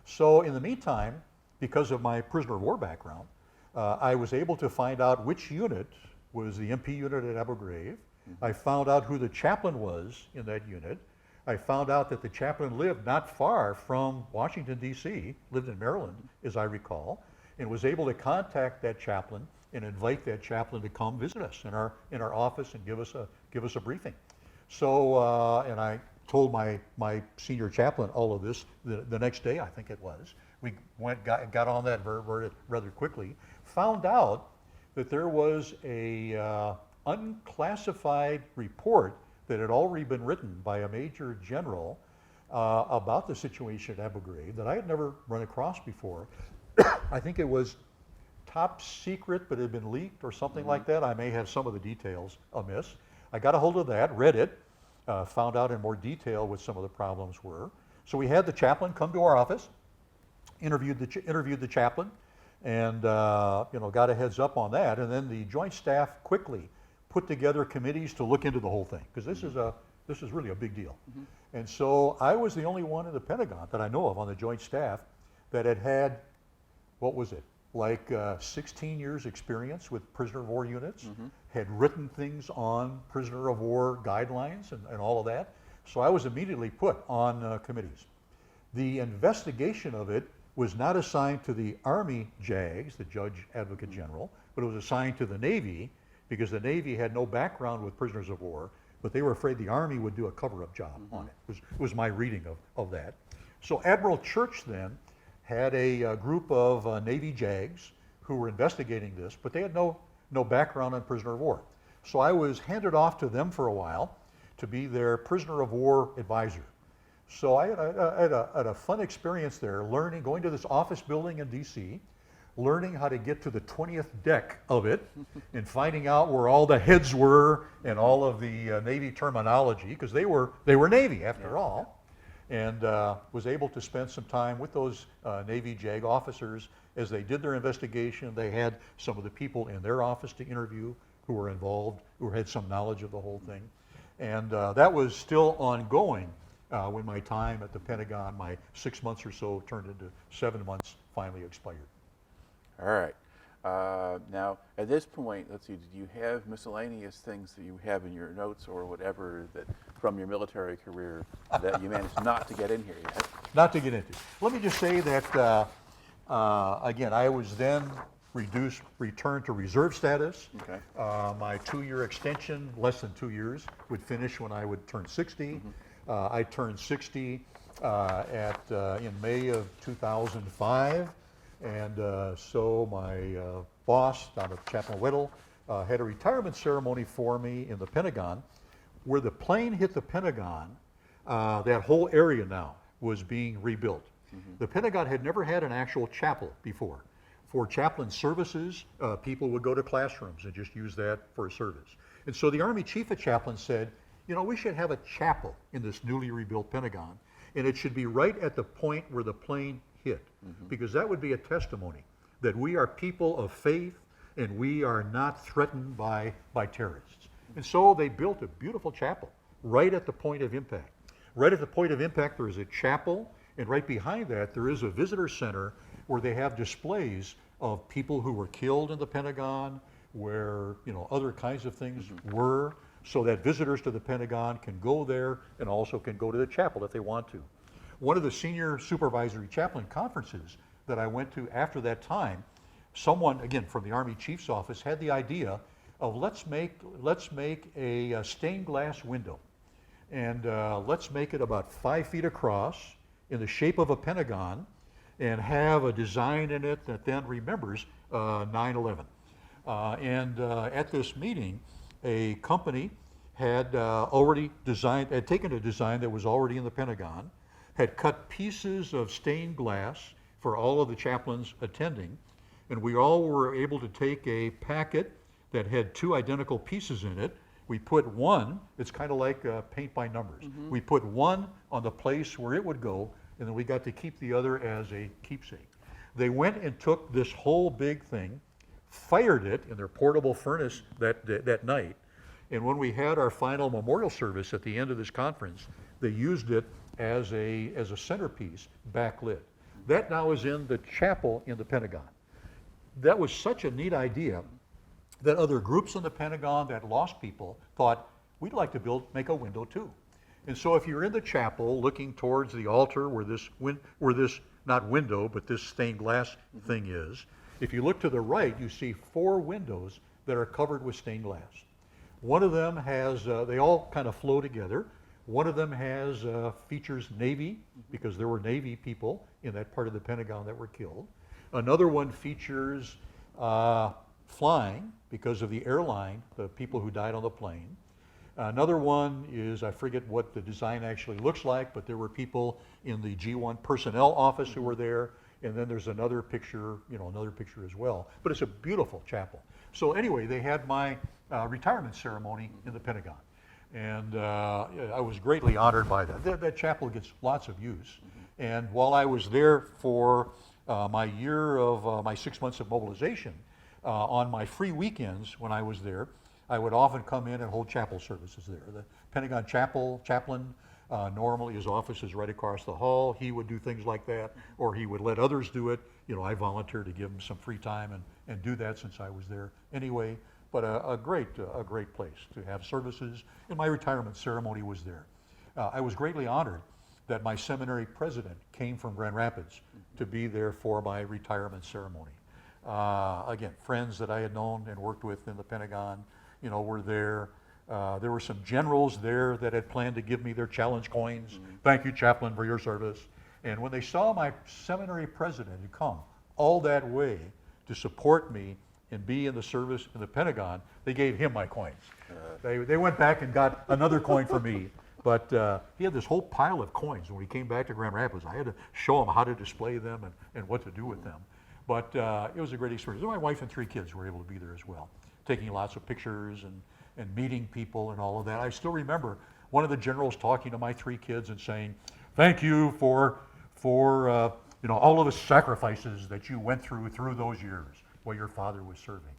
So in the meantime, because of my prisoner of war background, I was able to find out which unit was the MP unit at Abu Ghraib. I found out who the chaplain was in that unit. I found out that the chaplain lived not far from Washington, D.C., lived in Maryland, as I recall, and was able to contact that chaplain and invite that chaplain to come visit us in our office and give us a briefing. So, and I told my senior chaplain all of this the next day, I think it was. We got on that rather quickly, found out that there was a unclassified report that had already been written by a major general about the situation at Abu Ghraib that I had never run across before. I think it was top secret, but it had been leaked or something like that. I may have some of the details amiss. I got a hold of that, read it, found out in more detail what some of the problems were. So we had the chaplain come to our office, interviewed the chaplain, and got a heads up on that. And then the Joint Staff quickly put together committees to look into the whole thing, because this is really a big deal. And so I was the only one in the Pentagon that I know of on the Joint Staff that had, what was it, like 16 years experience with prisoner of war units, had written things on prisoner of war guidelines and all of that. So I was immediately put on committees. The investigation of it was not assigned to the Army JAGs, the Judge Advocate General, but it was assigned to the Navy, because the Navy had no background with prisoners of war, but they were afraid the Army would do a cover-up job on it. It was my reading of that. So Admiral Church then had a group of Navy JAGs who were investigating this, but they had no background on prisoner of war. So I was handed off to them for a while to be their prisoner of war advisor. So I had a fun experience there, going to this office building in DC, learning how to get to the 20th deck of it, and finding out where all the heads were and all of the Navy terminology, because they were Navy after all. And was able to spend some time with those Navy JAG officers as they did their investigation. They had some of the people in their office to interview who were involved, who had some knowledge of the whole thing. And that was still ongoing when my time at the Pentagon, my 6 months or so, turned into 7 months, finally expired. All right. Now, at this point, let's see, did you have miscellaneous things that you have in your notes or whatever that from your military career that you managed not to get in here yet? Not to get into. Let me just say that, again, I was then returned to reserve status. Okay. My 2-year extension, less than 2 years, would finish when I would turn 60. I turned 60 in May of 2005. And so my boss down at Chaplain Whittle had a retirement ceremony for me in the Pentagon. Where the plane hit the Pentagon, that whole area now was being rebuilt. The Pentagon had never had an actual chapel before. For chaplain services, people would go to classrooms and just use that for a service. And so the Army Chief of Chaplains said, we should have a chapel in this newly rebuilt Pentagon, and it should be right at the point where the plane hit, because that would be a testimony that we are people of faith and we are not threatened by terrorists. And so they built a beautiful chapel right at the point of impact. Right at the point of impact, there is a chapel, and right behind that, there is a visitor center where they have displays of people who were killed in the Pentagon, where other kinds of things were, so that visitors to the Pentagon can go there and also can go to the chapel if they want to. One of the senior supervisory chaplain conferences that I went to after that time, someone, again, from the Army Chief's office had the idea of let's make a stained glass window, and let's make it about 5 feet across in the shape of a pentagon, and have a design in it that then remembers 9/11. At this meeting, a company had taken a design that was already in the Pentagon, had cut pieces of stained glass for all of the chaplains attending, and we all were able to take a packet that had 2 identical pieces in it. We put one, it's kind of like paint by numbers. We put one on the place where it would go, and then we got to keep the other as a keepsake. They went and took this whole big thing, fired it in their portable furnace that night. And when we had our final memorial service at the end of this conference, they used it as a centerpiece, backlit. That now is in the chapel in the Pentagon. That was such a neat idea that other groups in the Pentagon that lost people thought, we'd like to make a window too. And so if you're in the chapel looking towards the altar where this not window, but this stained glass thing is, if you look to the right, you see 4 windows that are covered with stained glass. One of them has, they all kind of flow together. One of them has features Navy, because there were Navy people in that part of the Pentagon that were killed. Another one features flying, because of the airline, the people who died on the plane. Another one is, I forget what the design actually looks like, but there were people in the G1 personnel office who were there. And then there's another picture, another picture as well. But it's a beautiful chapel. So anyway, they had my retirement ceremony in the Pentagon. And I was greatly honored by that. That chapel gets lots of use. And while I was there for my year of my 6 months of mobilization, on my free weekends when I was there, I would often come in and hold chapel services there. The Pentagon chaplain, normally his office is right across the hall. He would do things like that, or he would let others do it. I volunteered to give him some free time and do that since I was there anyway. But a great place to have services, and my retirement ceremony was there. I was greatly honored that my seminary president came from Grand Rapids to be there for my retirement ceremony. Again, friends that I had known and worked with in the Pentagon, were there. There were some generals there that had planned to give me their challenge coins. Thank you, chaplain, for your service. And when they saw my seminary president had come all that way to support me and be in the service in the Pentagon, they gave him my coins. They went back and got another coin for me. But he had this whole pile of coins. When we came back to Grand Rapids, I had to show him how to display them and what to do with them. But it was a great experience. My wife and 3 kids were able to be there as well, taking lots of pictures and meeting people and all of that. I still remember one of the generals talking to my 3 kids and saying, "Thank you for all of the sacrifices that you went through those years while your father was serving."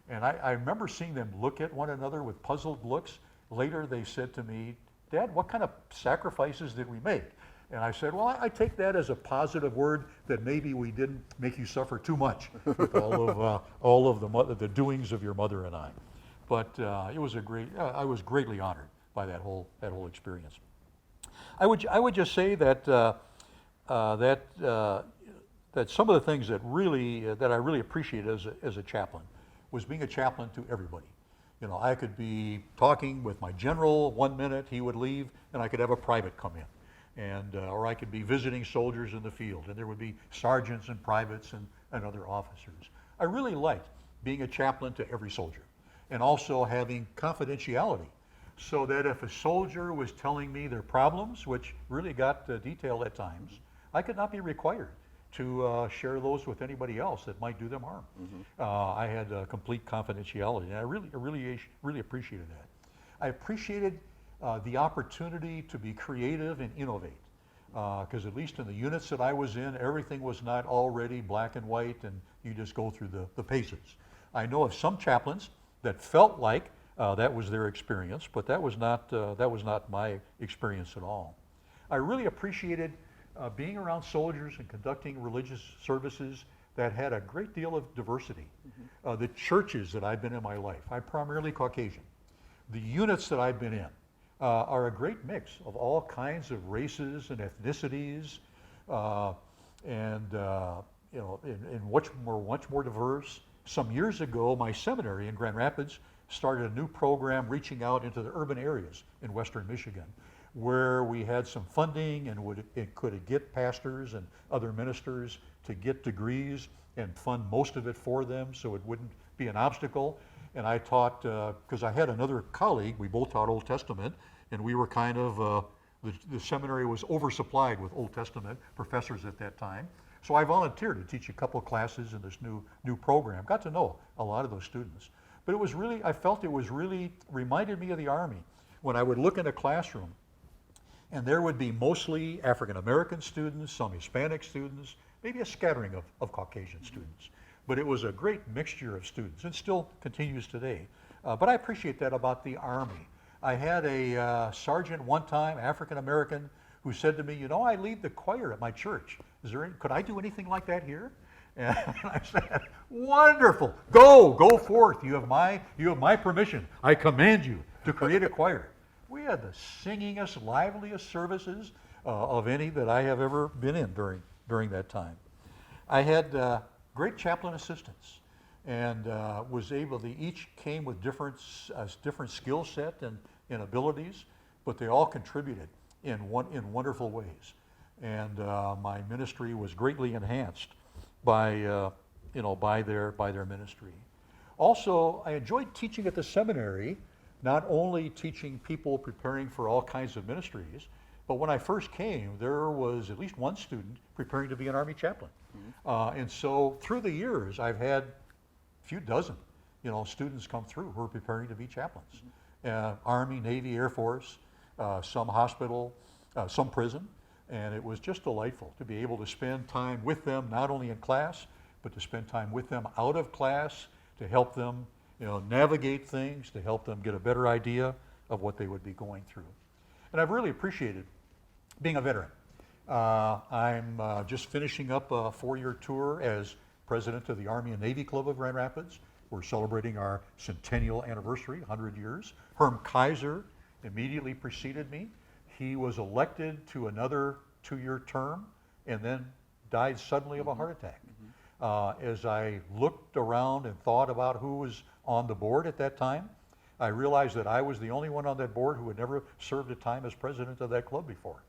And I remember seeing them look at one another with puzzled looks. Later they said to me, "Dad, what kind of sacrifices did we make?" And I said, "Well, I take that as a positive word that maybe we didn't make you suffer too much with all of the doings of your mother and I." But it was I was greatly honored by that whole experience. I would just say that that some of the things that I really appreciated as a chaplain was being a chaplain to everybody. I could be talking with my general 1 minute, he would leave, and I could have a private come in. And or I could be visiting soldiers in the field, and there would be sergeants and privates and other officers. I really liked being a chaplain to every soldier, and also having confidentiality, so that if a soldier was telling me their problems, which really got detailed at times, I could not be required to share those with anybody else that might do them harm. I had complete confidentiality, and I really appreciated that. I appreciated the opportunity to be creative and innovate, because at least in the units that I was in, everything was not already black and white, and you just go through the paces. I know of some chaplains that felt like that was their experience, but that was not my experience at all. I really appreciated being around soldiers and conducting religious services that had a great deal of diversity. The churches that I've been in my life, I'm primarily Caucasian. The units that I've been in are a great mix of all kinds of races and ethnicities, and much more diverse. Some years ago, my seminary in Grand Rapids started a new program reaching out into the urban areas in western Michigan, where we had some funding and could get pastors and other ministers to get degrees and fund most of it for them so it wouldn't be an obstacle. And I taught, because I had another colleague, we both taught Old Testament, and we were kind of, the seminary was oversupplied with Old Testament professors at that time. So I volunteered to teach a couple of classes in this new program. Got to know a lot of those students. But it was really, I felt it was really, reminded me of the Army. When I would look in a classroom, and there would be mostly African American students, some Hispanic students, maybe a scattering of Caucasian students. but it was a great mixture of students and still continues today. But I appreciate that about the Army. I had a sergeant one time, African American, who said to me, you know, I lead the choir at my church. Could I do anything like that here? And I said, wonderful, go forth. You have my permission. I command you to create a choir. We had the singingest, liveliest services of any that I have ever been in during that time. I had great chaplain assistants, and was able to, each came with different skill set and abilities, but they all contributed in wonderful ways. And my ministry was greatly enhanced by their ministry. Also, I enjoyed teaching at the seminary, not only teaching people preparing for all kinds of ministries, but when I first came, there was at least one student preparing to be an Army chaplain. And so through the years, I've had a few dozen, students come through who are preparing to be chaplains. Army, Navy, Air Force, some hospital, some prison. And it was just delightful to be able to spend time with them, not only in class, but to spend time with them out of class, to help them navigate things, to help them get a better idea of what they would be going through. And I've really appreciated being a veteran. I'm just finishing up a 4-year tour as president of the Army and Navy Club of Grand Rapids. We're celebrating our centennial anniversary, 100 years. Herm Kaiser immediately preceded me. He was elected to another 2-year term and then died suddenly of a heart attack. As I looked around and thought about who was on the board at that time, I realized that I was the only one on that board who had never served a time as president of that club before.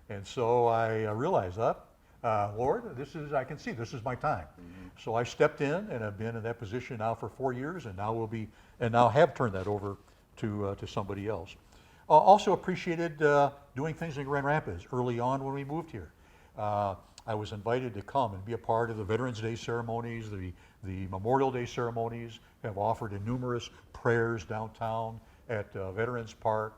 And so I realized, Lord, I can see this is my time. So I stepped in and have been in that position now for 4 years, and now have turned that over to somebody else. Also appreciated doing things in Grand Rapids early on when we moved here. I was invited to come and be a part of the Veterans Day ceremonies, the Memorial Day ceremonies, have offered numerous prayers downtown at Veterans Park,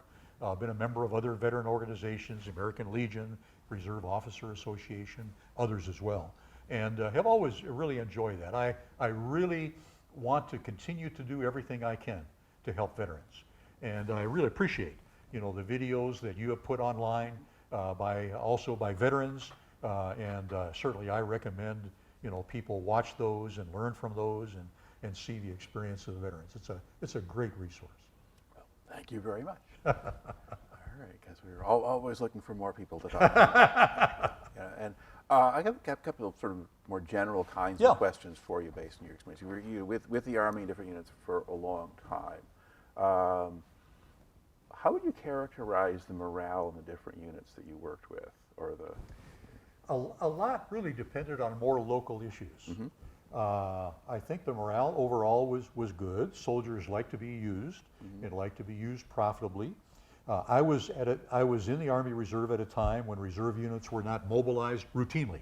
been a member of other veteran organizations, American Legion, Reserve Officer Association, others as well, and have always really enjoyed that. I really want to continue to do everything I can to help veterans, and I really appreciate the videos that you have put online by veterans, and certainly I recommend people watch those and learn from those and see the experience of the veterans. It's a great resource. Well, thank you very much. All right, because we were always looking for more people to talk to. And I got a couple of sort of more general kinds of questions for you based on your experience. You were with the Army and different units for a long time. How would you characterize the morale in the different units that you worked with, or the? A lot really depended on more local issues. I think the morale overall was good. Soldiers like to be used and like to be used profitably. I was in the Army Reserve at a time when reserve units were not mobilized routinely.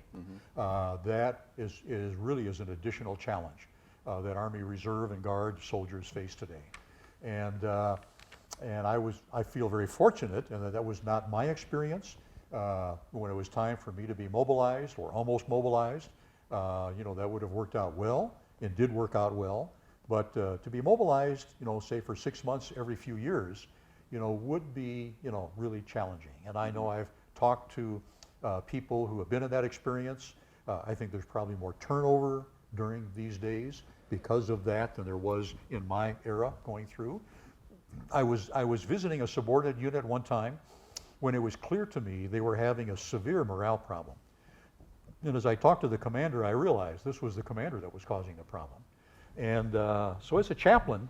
That is really an additional challenge that Army Reserve and Guard soldiers face today. And I feel very fortunate in that was not my experience. When it was time for me to be mobilized or almost mobilized, that would have worked out well and did work out well. But to be mobilized, say for 6 months every few years, would be, really challenging. And I know I've talked to people who have been in that experience. I think there's probably more turnover during these days because of that than there was in my era going through. I was visiting a subordinate unit one time when it was clear to me they were having a severe morale problem. And as I talked to the commander, I realized this was the commander that was causing the problem. And so as a chaplain,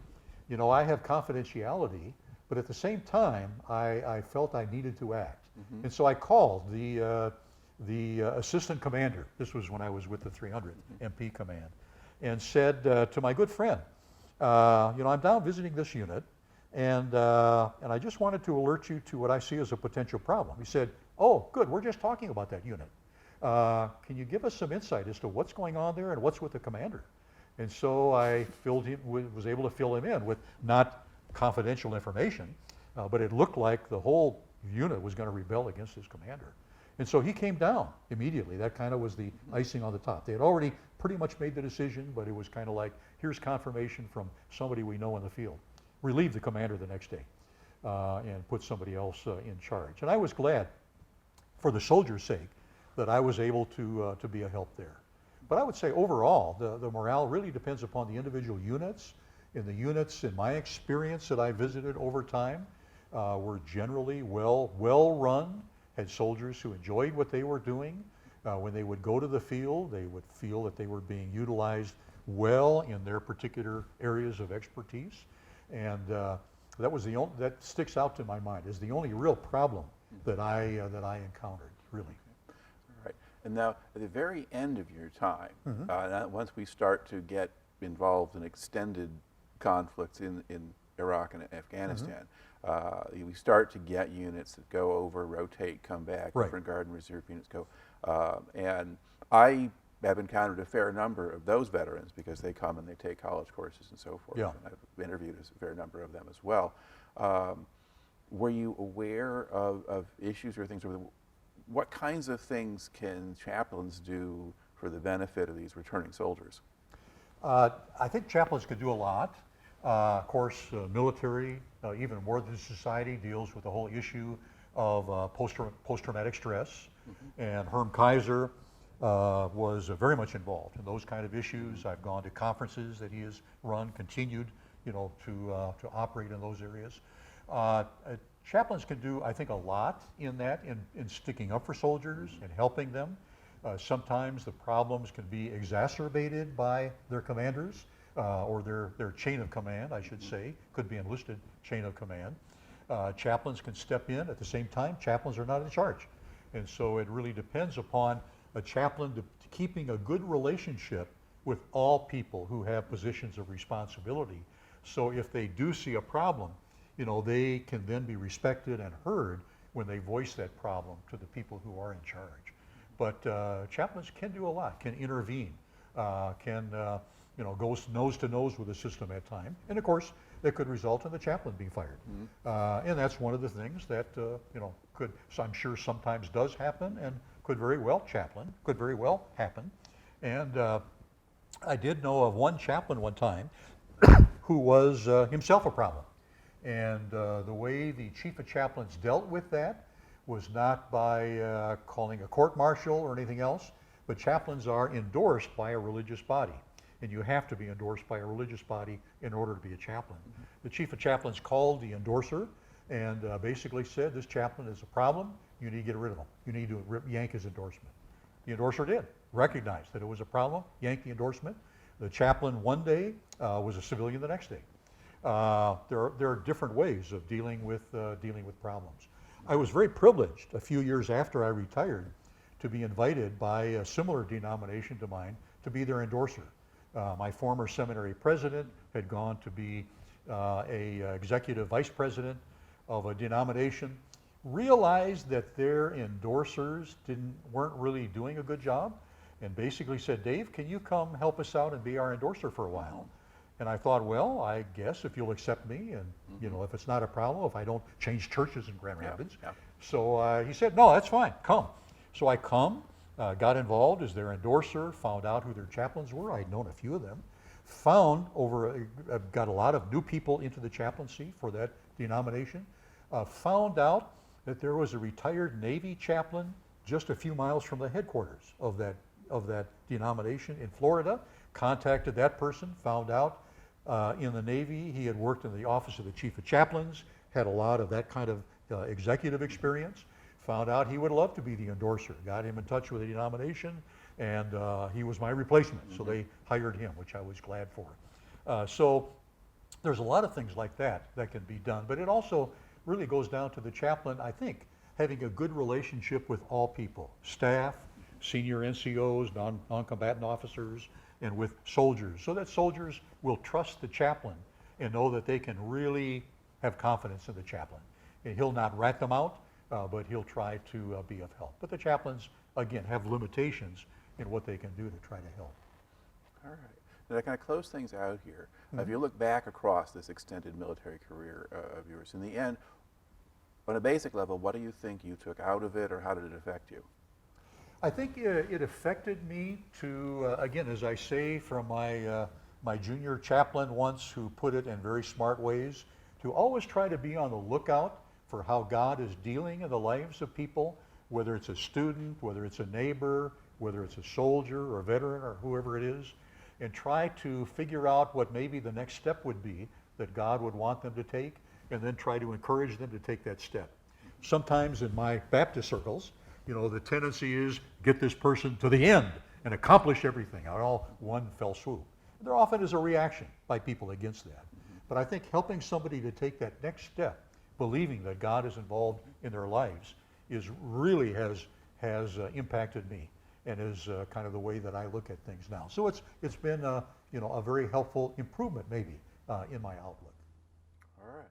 I have confidentiality, but at the same time, I felt I needed to act. And so I called the assistant commander, this was when I was with the 300 MP command, and said to my good friend, I'm down visiting this unit, and I just wanted to alert you to what I see as a potential problem. He said, oh, good, we're just talking about that unit. Can you give us some insight as to what's going on there and what's with the commander? And so I was able to fill him in with not confidential information, but it looked like the whole unit was going to rebel against his commander. And so he came down immediately. That kind of was the icing on the top. They had already pretty much made the decision, but it was kind of like, here's confirmation from somebody we know in the field. Relieve the commander the next day and put somebody else in charge. And I was glad, for the soldiers' sake, that I was able to be a help there. But I would say overall, the morale really depends upon the individual units. And the units, in my experience that I visited over time, were generally well run, had soldiers who enjoyed what they were doing. When they would go to the field, they would feel that they were being utilized well in their particular areas of expertise. And that was that sticks out to my mind as the only real problem that I encountered, really. Right. And now, at the very end of your time, once we start to get involved in extended conflicts in Iraq and Afghanistan, we start to get units that go over, rotate, come back, Right. different Guard and Reserve units go. And I have encountered a fair number of those veterans because they come and they take college courses and so forth. Yeah. And I've interviewed a fair number of them as well. Were you aware of issues or things? What kinds of things can chaplains do for the benefit of these returning soldiers? I think chaplains could do a lot. Of course, military, even more than society, deals with the whole issue of post-traumatic stress. And Herm Kaiser was very much involved in those kind of issues. I've gone to conferences that he has run, continued, to operate in those areas. Chaplains can do, I think, a lot in that, in sticking up for soldiers and helping them. Sometimes the problems can be exacerbated by their commanders, or their chain of command, I should say, could be enlisted chain of command. Chaplains can step in at the same time. Chaplains are not in charge. And so it really depends upon a chaplain keeping a good relationship with all people who have positions of responsibility. So if they do see a problem, they can then be respected and heard when they voice that problem to the people who are in charge. But chaplains can do a lot, can intervene, can go nose to nose with the system at time. And of course, that could result in the chaplain being fired. And that's one of the things that could, I'm sure, sometimes does happen, and could very well happen. And I did know of one chaplain one time who was himself a problem. And the way the chief of chaplains dealt with that was not by calling a court martial or anything else, but chaplains are endorsed by a religious body. And you have to be endorsed by a religious body in order to be a chaplain. The chief of chaplains called the endorser and basically said, this chaplain is a problem, you need to get rid of him. You need to yank his endorsement. The endorser did, recognized that it was a problem, yanked the endorsement. The chaplain one day was a civilian the next day. There are different ways of dealing with problems. I was very privileged a few years after I retired to be invited by a similar denomination to mine to be their endorser. My former seminary president had gone to be a executive vice president of a denomination, realized that their endorsers weren't really doing a good job, and basically said, Dave, can you come help us out and be our endorser for a while? And I thought, well, I guess if you'll accept me, and if it's not a problem, if I don't change churches in Grand Rapids. Yeah. So he said, no, that's fine, come. So I come, got involved as their endorser, found out who their chaplains were. I'd known a few of them. Got a lot of new people into the chaplaincy for that denomination. Found out that there was a retired Navy chaplain just a few miles from the headquarters of that denomination in Florida. Contacted that person, found out in the Navy he had worked in the office of the chief of chaplains, had a lot of that kind of executive experience. Found out he would love to be the endorser. Got him in touch with the denomination, and he was my replacement. So they hired him, which I was glad for. So there's a lot of things like that can be done, but it also really goes down to the chaplain, I think, having a good relationship with all people, staff, senior NCOs, non-combatant officers, and with soldiers, so that soldiers will trust the chaplain and know that they can really have confidence in the chaplain. And he'll not rat them out, but he'll try to be of help. But the chaplains, again, have limitations in what they can do to try to help. All right. Now, to kind of close things out here, if you look back across this extended military career of yours, in the end, On a basic level, what do you think you took out of it, or how did it affect you? I think it affected me to, again, as I say from my junior chaplain once, who put it in very smart ways, to always try to be on the lookout for how God is dealing in the lives of people, whether it's a student, whether it's a neighbor, whether it's a soldier or a veteran or whoever it is, and try to figure out what maybe the next step would be that God would want them to take, and then try to encourage them to take that step. Sometimes in my Baptist circles, you know, the tendency is get this person to the end and accomplish everything, all one fell swoop. There often is a reaction by people against that. But I think helping somebody to take that next step, believing that God is involved in their lives, really has impacted me, and is kind of the way that I look at things now. So it's been a very helpful improvement maybe in my outlook. All right.